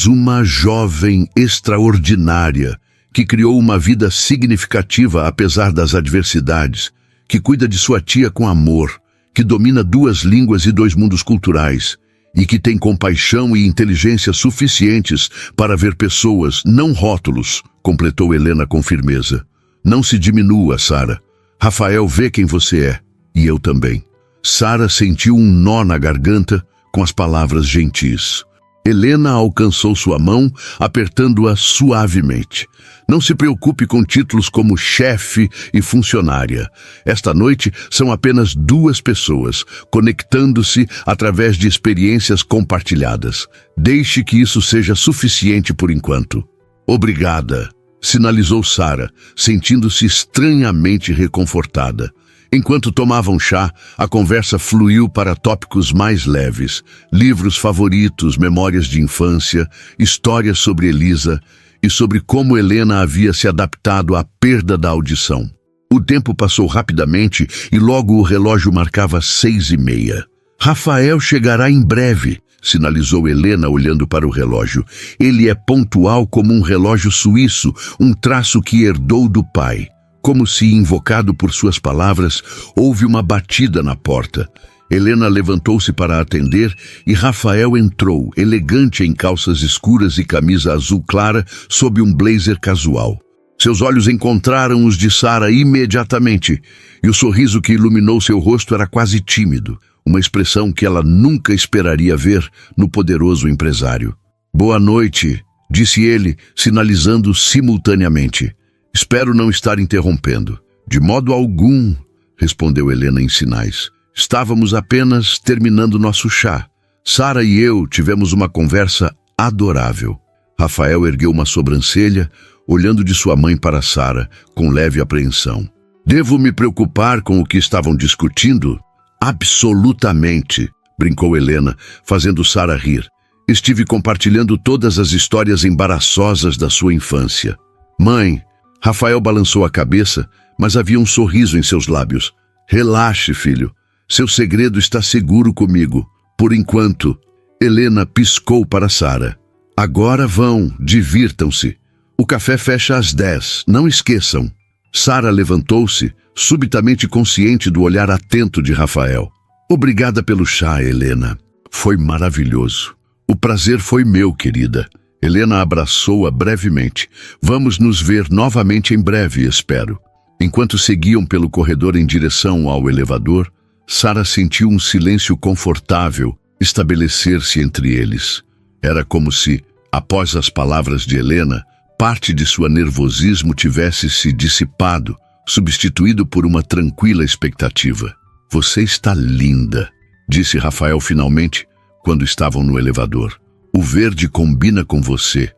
uma jovem extraordinária que criou uma vida significativa apesar das adversidades, que cuida de sua tia com amor, que domina 2 línguas e 2 mundos culturais, e que tem compaixão e inteligência suficientes para ver pessoas, não rótulos, completou Helena com firmeza. Não se diminua, Sara. Rafael vê quem você é, e eu também. Sara sentiu um nó na garganta com as palavras gentis. Helena alcançou sua mão, apertando-a suavemente. Não se preocupe com títulos como chefe e funcionária. Esta noite são apenas 2 pessoas, conectando-se através de experiências compartilhadas. Deixe que isso seja suficiente por enquanto. Obrigada, sinalizou Sara, sentindo-se estranhamente reconfortada. Enquanto tomavam chá, a conversa fluiu para tópicos mais leves. Livros favoritos, memórias de infância, histórias sobre Elisa e sobre como Helena havia se adaptado à perda da audição. O tempo passou rapidamente e logo o relógio marcava 6:30. Rafael chegará em breve, sinalizou Helena olhando para o relógio. Ele é pontual como um relógio suíço, um traço que herdou do pai. Como se, invocado por suas palavras, houve uma batida na porta. Helena levantou-se para atender e Rafael entrou, elegante em calças escuras e camisa azul clara, sob um blazer casual. Seus olhos encontraram os de Sara imediatamente, e o sorriso que iluminou seu rosto era quase tímido, uma expressão que ela nunca esperaria ver no poderoso empresário. Boa noite, disse ele, sinalizando simultaneamente. Espero não estar interrompendo. De modo algum, respondeu Helena em sinais. Estávamos apenas terminando nosso chá. Sara e eu tivemos uma conversa adorável. Rafael ergueu uma sobrancelha, olhando de sua mãe para Sara, com leve apreensão. Devo me preocupar com o que estavam discutindo? Absolutamente, brincou Helena, fazendo Sara rir. Estive compartilhando todas as histórias embaraçosas da sua infância. Mãe, Rafael balançou a cabeça, mas havia um sorriso em seus lábios. Relaxe, filho. Seu segredo está seguro comigo. Por enquanto. Helena piscou para Sara. Agora vão, divirtam-se. O café fecha às 10, não esqueçam. Sara levantou-se, subitamente consciente do olhar atento de Rafael. Obrigada pelo chá, Helena. Foi maravilhoso. O prazer foi meu, querida. Helena abraçou-a brevemente. Vamos nos ver novamente em breve, espero. Enquanto seguiam pelo corredor em direção ao elevador, Sara sentiu um silêncio confortável estabelecer-se entre eles. Era como se, após as palavras de Helena, parte de seu nervosismo tivesse se dissipado, substituído por uma tranquila expectativa. Você está linda, disse Rafael finalmente, quando estavam no elevador. O verde combina com você.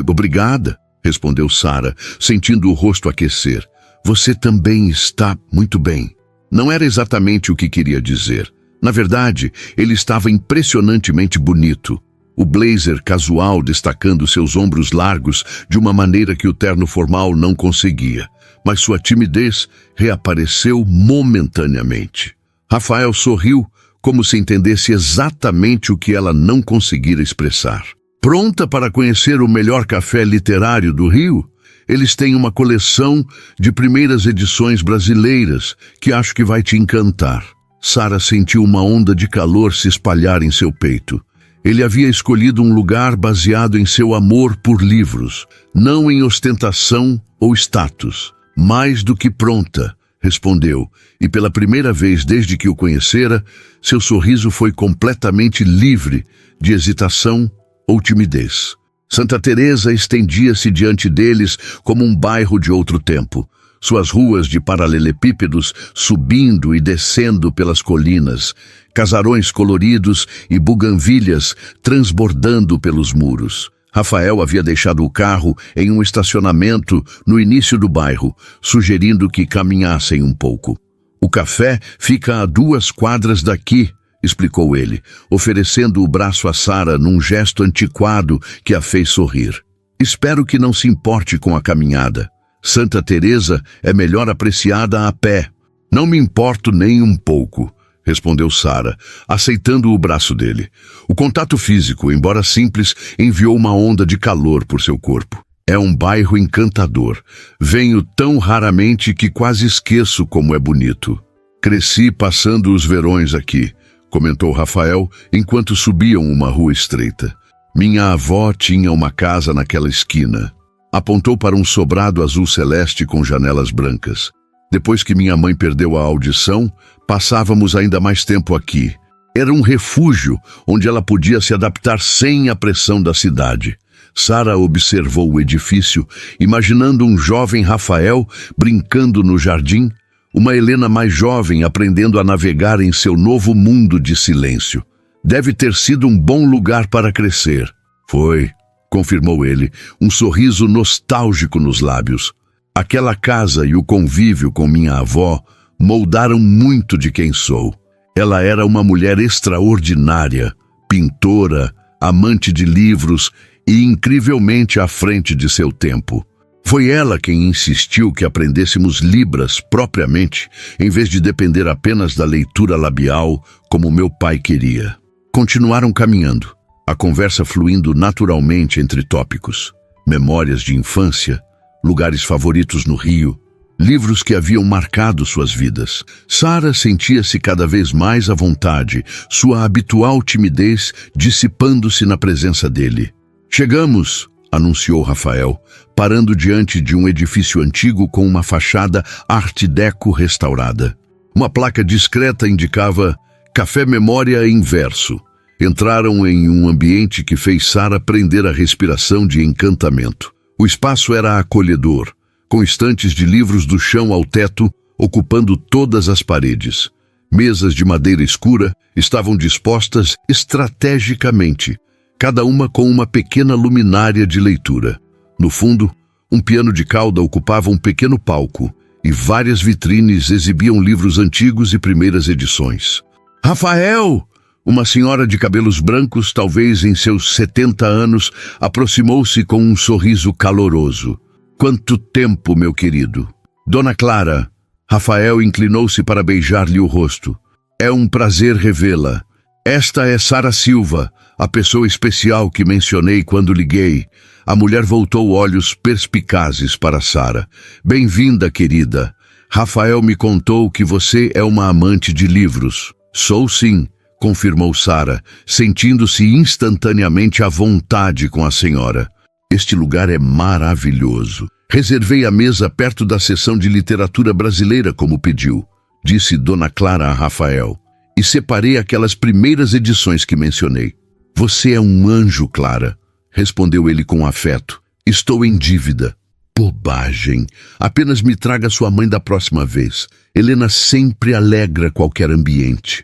Obrigada, respondeu Sara, sentindo o rosto aquecer. Você também está muito bem. Não era exatamente o que queria dizer. Na verdade, ele estava impressionantemente bonito. O blazer casual destacando seus ombros largos de uma maneira que o terno formal não conseguia. Mas sua timidez reapareceu momentaneamente. Rafael sorriu, como se entendesse exatamente o que ela não conseguira expressar. Pronta para conhecer o melhor café literário do Rio? Eles têm uma coleção de primeiras edições brasileiras que acho que vai te encantar. Sara sentiu uma onda de calor se espalhar em seu peito. Ele havia escolhido um lugar baseado em seu amor por livros, não em ostentação ou status. Mais do que pronta, respondeu, e pela primeira vez desde que o conhecera, seu sorriso foi completamente livre de hesitação ou timidez. Santa Teresa estendia-se diante deles como um bairro de outro tempo, suas ruas de paralelepípedos subindo e descendo pelas colinas, casarões coloridos e buganvílias transbordando pelos muros. Rafael havia deixado o carro em um estacionamento no início do bairro, sugerindo que caminhassem um pouco. O café fica a 2 quadras daqui, explicou ele, oferecendo o braço a Sara num gesto antiquado que a fez sorrir. Espero que não se importe com a caminhada. Santa Teresa é melhor apreciada a pé. Não me importo nem um pouco, respondeu Sara, aceitando o braço dele. O contato físico, embora simples, enviou uma onda de calor por seu corpo. É um bairro encantador. Venho tão raramente que quase esqueço como é bonito. Cresci passando os verões aqui, comentou Rafael, enquanto subiam uma rua estreita. Minha avó tinha uma casa naquela esquina. Apontou para um sobrado azul celeste com janelas brancas. Depois que minha mãe perdeu a audição, passávamos ainda mais tempo aqui. Era um refúgio onde ela podia se adaptar sem a pressão da cidade. Sara observou o edifício, imaginando um jovem Rafael brincando no jardim, uma Helena mais jovem aprendendo a navegar em seu novo mundo de silêncio. Deve ter sido um bom lugar para crescer. Foi, confirmou ele, um sorriso nostálgico nos lábios. Aquela casa e o convívio com minha avó moldaram muito de quem sou. Ela era uma mulher extraordinária, pintora, amante de livros e incrivelmente à frente de seu tempo. Foi ela quem insistiu que aprendêssemos Libras propriamente, em vez de depender apenas da leitura labial, como meu pai queria. Continuaram caminhando, a conversa fluindo naturalmente entre tópicos. Memórias de infância, lugares favoritos no Rio, livros que haviam marcado suas vidas. Sara sentia-se cada vez mais à vontade, sua habitual timidez dissipando-se na presença dele. Chegamos, anunciou Rafael, parando diante de um edifício antigo com uma fachada Art Deco restaurada. Uma placa discreta indicava Café Memória Inverso. Entraram em um ambiente que fez Sara prender a respiração de encantamento. O espaço era acolhedor, com estantes de livros do chão ao teto, ocupando todas as paredes. Mesas de madeira escura estavam dispostas estrategicamente, cada uma com uma pequena luminária de leitura. No fundo, um piano de cauda ocupava um pequeno palco, e várias vitrines exibiam livros antigos e primeiras edições. Rafael! Uma senhora de cabelos brancos, talvez em seus 70 anos, aproximou-se com um sorriso caloroso. Quanto tempo, meu querido! Dona Clara, Rafael inclinou-se para beijar-lhe o rosto. É um prazer revê-la. Esta é Sara Silva, a pessoa especial que mencionei quando liguei. A mulher voltou olhos perspicazes para Sara. Bem-vinda, querida. Rafael me contou que você é uma amante de livros. Sou sim, confirmou Sara, sentindo-se instantaneamente à vontade com a senhora. Este lugar é maravilhoso. Reservei a mesa perto da seção de literatura brasileira, como pediu, disse Dona Clara a Rafael. E separei aquelas primeiras edições que mencionei. Você é um anjo, Clara, respondeu ele com afeto. Estou em dívida. Bobagem. Apenas me traga sua mãe da próxima vez. Helena sempre alegra qualquer ambiente.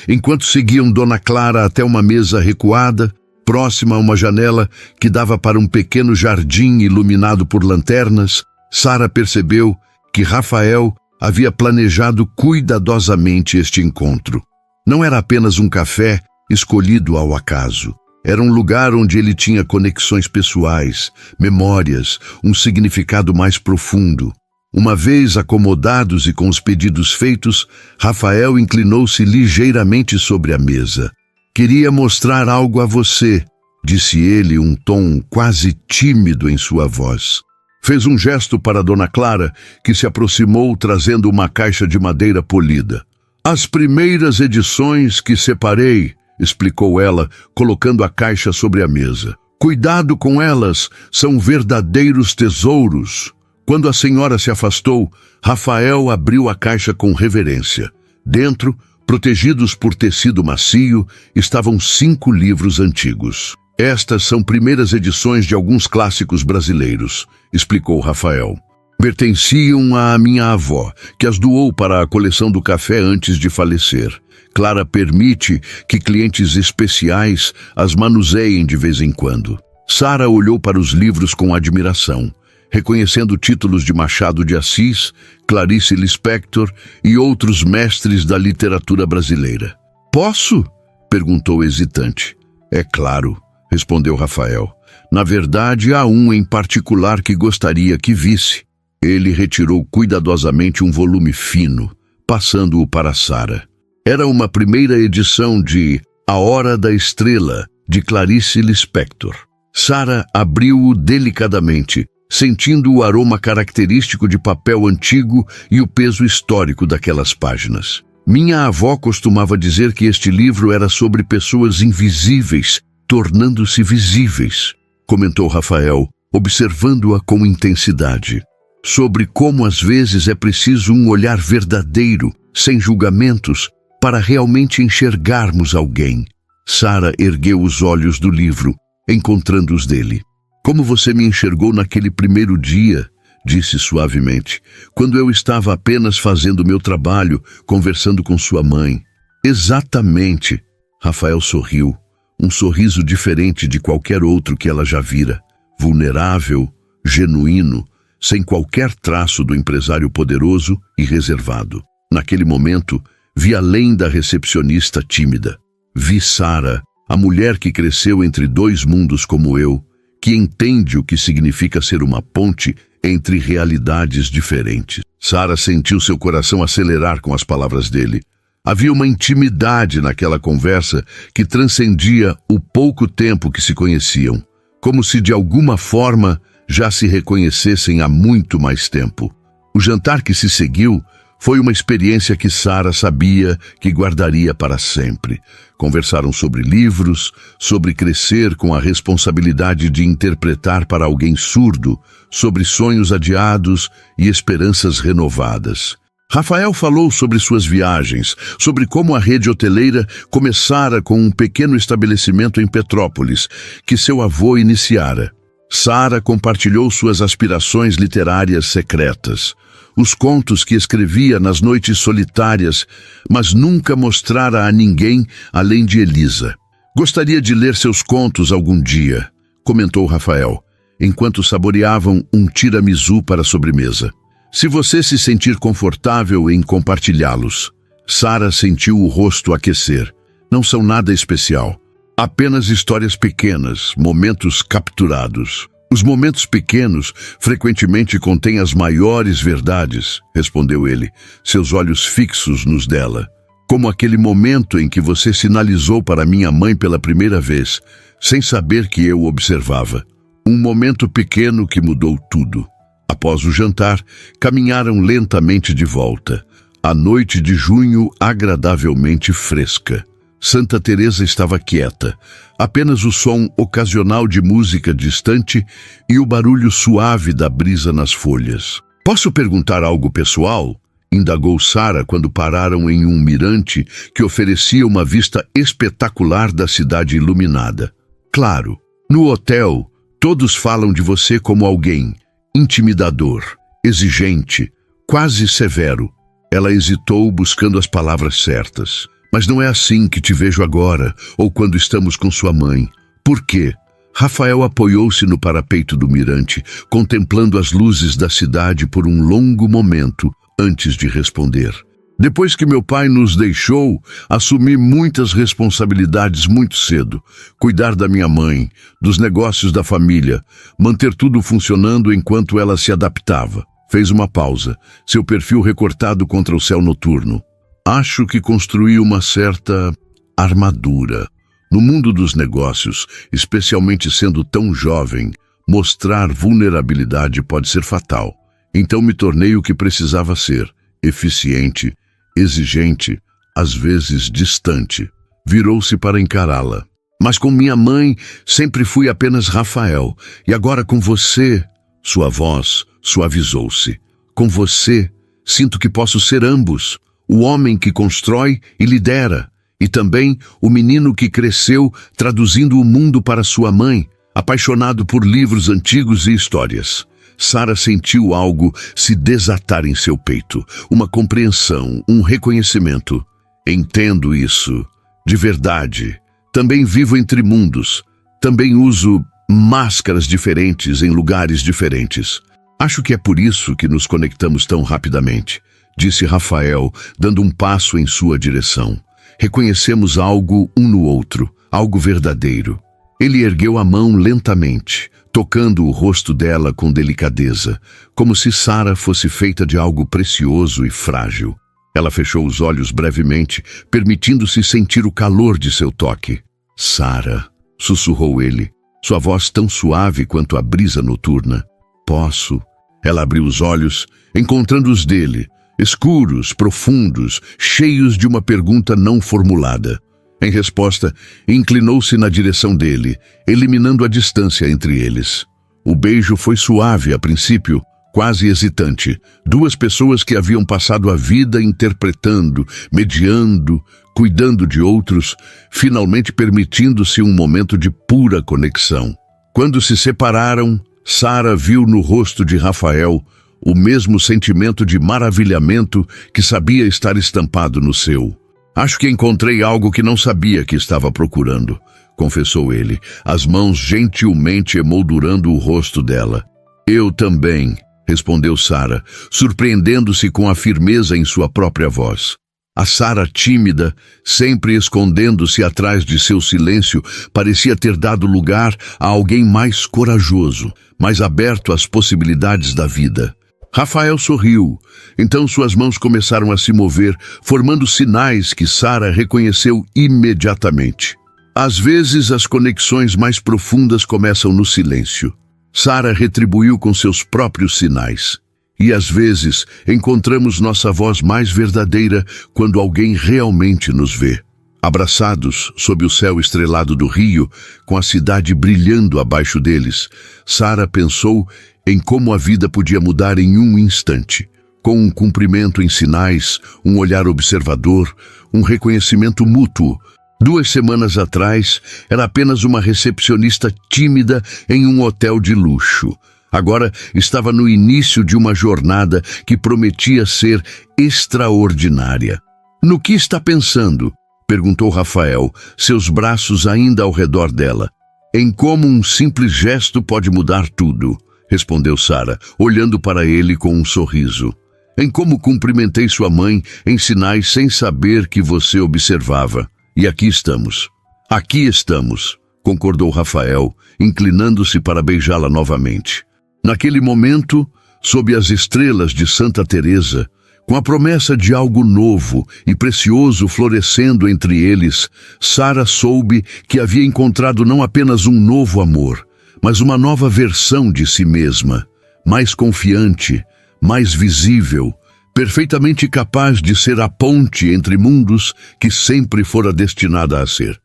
Enquanto seguiam Dona Clara até uma mesa recuada, próxima a uma janela que dava para um pequeno jardim iluminado por lanternas, Sara percebeu que Rafael havia planejado cuidadosamente este encontro. Não era apenas um café escolhido ao acaso. Era um lugar onde ele tinha conexões pessoais, memórias, um significado mais profundo. Uma vez acomodados e com os pedidos feitos, Rafael inclinou-se ligeiramente sobre a mesa. Queria mostrar algo a você, disse ele, um tom quase tímido em sua voz. Fez um gesto para Dona Clara, que se aproximou trazendo uma caixa de madeira polida. As primeiras edições que separei, explicou ela, colocando a caixa sobre a mesa. Cuidado com elas, são verdadeiros tesouros. Quando a senhora se afastou, Rafael abriu a caixa com reverência. Dentro, protegidos por tecido macio, estavam 5 livros antigos. Estas são primeiras edições de alguns clássicos brasileiros, explicou Rafael. Pertenciam à minha avó, que as doou para a coleção do café antes de falecer. Clara permite que clientes especiais as manuseiem de vez em quando. Sara olhou para os livros com admiração, reconhecendo títulos de Machado de Assis, Clarice Lispector e outros mestres da literatura brasileira. Posso? Perguntou hesitante. É claro, respondeu Rafael. Na verdade, há um em particular que gostaria que visse. Ele retirou cuidadosamente um volume fino, passando-o para Sara. Era uma primeira edição de A Hora da Estrela, de Clarice Lispector. Sara abriu-o delicadamente, sentindo o aroma característico de papel antigo e o peso histórico daquelas páginas. Minha avó costumava dizer que este livro era sobre pessoas invisíveis, tornando-se visíveis, comentou Rafael, observando-a com intensidade. Sobre como às vezes é preciso um olhar verdadeiro, sem julgamentos, para realmente enxergarmos alguém. Sara ergueu os olhos do livro, encontrando os dele. Como você me enxergou naquele primeiro dia, disse suavemente, quando eu estava apenas fazendo meu trabalho, conversando com sua mãe. Exatamente. Rafael sorriu, um sorriso diferente de qualquer outro que ela já vira, vulnerável, genuíno, sem qualquer traço do empresário poderoso e reservado. Naquele momento, vi além da recepcionista tímida. Vi Sara, a mulher que cresceu entre 2 mundos como eu, que entende o que significa ser uma ponte entre realidades diferentes. Sara sentiu seu coração acelerar com as palavras dele. Havia uma intimidade naquela conversa que transcendia o pouco tempo que se conheciam, como se de alguma forma já se reconhecessem há muito mais tempo. O jantar que se seguiu foi uma experiência que Sara sabia que guardaria para sempre. Conversaram sobre livros, sobre crescer com a responsabilidade de interpretar para alguém surdo, sobre sonhos adiados e esperanças renovadas. Rafael falou sobre suas viagens, sobre como a rede hoteleira começara com um pequeno estabelecimento em Petrópolis, que seu avô iniciara. Sara compartilhou suas aspirações literárias secretas, os contos que escrevia nas noites solitárias, mas nunca mostrara a ninguém além de Elisa. Gostaria de ler seus contos algum dia, comentou Rafael, enquanto saboreavam um tiramisu para a sobremesa. Se você se sentir confortável em compartilhá-los. Sara sentiu o rosto aquecer. Não são nada especial. Apenas histórias pequenas, momentos capturados. Os momentos pequenos frequentemente contêm as maiores verdades, respondeu ele, seus olhos fixos nos dela. Como aquele momento em que você sinalizou para minha mãe pela primeira vez, sem saber que eu observava. Um momento pequeno que mudou tudo. Após o jantar, caminharam lentamente de volta. A noite de junho agradavelmente fresca. Santa Teresa estava quieta. Apenas o som ocasional de música distante e o barulho suave da brisa nas folhas. Posso perguntar algo pessoal? Indagou Sara quando pararam em um mirante que oferecia uma vista espetacular da cidade iluminada. Claro, no hotel, todos falam de você como alguém intimidador, exigente, quase severo. Ela hesitou buscando as palavras certas. Mas não é assim que te vejo agora, ou quando estamos com sua mãe. Por quê? Rafael apoiou-se no parapeito do mirante, contemplando as luzes da cidade por um longo momento, antes de responder. Depois que meu pai nos deixou, assumi muitas responsabilidades muito cedo. Cuidar da minha mãe, dos negócios da família, manter tudo funcionando enquanto ela se adaptava. Fez uma pausa, seu perfil recortado contra o céu noturno. Acho que construí uma certa armadura. No mundo dos negócios, especialmente sendo tão jovem, mostrar vulnerabilidade pode ser fatal. Então me tornei o que precisava ser, eficiente, exigente, às vezes distante. Virou-se para encará-la. Mas com minha mãe sempre fui apenas Rafael, e agora com você, sua voz suavizou-se. Com você, sinto que posso ser ambos. O homem que constrói e lidera, e também o menino que cresceu traduzindo o mundo para sua mãe, apaixonado por livros antigos e histórias. Sara sentiu algo se desatar em seu peito, uma compreensão, um reconhecimento. Entendo isso, de verdade. Também vivo entre mundos, também uso máscaras diferentes em lugares diferentes. Acho que é por isso que nos conectamos tão rapidamente. Disse Rafael, dando um passo em sua direção. Reconhecemos algo um no outro, algo verdadeiro. Ele ergueu a mão lentamente, tocando o rosto dela com delicadeza, como se Sara fosse feita de algo precioso e frágil. Ela fechou os olhos brevemente, permitindo-se sentir o calor de seu toque. Sara, sussurrou ele, sua voz tão suave quanto a brisa noturna. Posso? Ela abriu os olhos, encontrando os dele, escuros, profundos, cheios de uma pergunta não formulada. Em resposta, inclinou-se na direção dele, eliminando a distância entre eles. O beijo foi suave a princípio, quase hesitante. Duas pessoas que haviam passado a vida interpretando, mediando, cuidando de outros, finalmente permitindo-se um momento de pura conexão. Quando se separaram, Sara viu no rosto de Rafael o mesmo sentimento de maravilhamento que sabia estar estampado no seu. Acho que encontrei algo que não sabia que estava procurando, confessou ele, as mãos gentilmente emoldurando o rosto dela. Eu também, respondeu Sara, surpreendendo-se com a firmeza em sua própria voz. A Sara tímida, sempre escondendo-se atrás de seu silêncio, parecia ter dado lugar a alguém mais corajoso, mais aberto às possibilidades da vida. Rafael sorriu. Então suas mãos começaram a se mover, formando sinais que Sara reconheceu imediatamente. Às vezes, as conexões mais profundas começam no silêncio. Sara retribuiu com seus próprios sinais. E às vezes, encontramos nossa voz mais verdadeira quando alguém realmente nos vê. Abraçados sob o céu estrelado do rio, com a cidade brilhando abaixo deles, Sara pensou em como a vida podia mudar em um instante, com um cumprimento em sinais, um olhar observador, um reconhecimento mútuo. 2 semanas atrás, era apenas uma recepcionista tímida em um hotel de luxo. Agora estava no início de uma jornada que prometia ser extraordinária. No que está pensando? Perguntou Rafael, seus braços ainda ao redor dela. Em como um simples gesto pode mudar tudo, respondeu Sara, olhando para ele com um sorriso. Em como cumprimentei sua mãe em sinais sem saber que você observava. E aqui estamos. Aqui estamos. concordou Rafael, inclinando-se para beijá-la novamente. Naquele momento, sob as estrelas de Santa Teresa, com a promessa de algo novo e precioso florescendo entre eles, Sara soube que havia encontrado não apenas um novo amor, mas uma nova versão de si mesma, mais confiante, mais visível, perfeitamente capaz de ser a ponte entre mundos que sempre fora destinada a ser.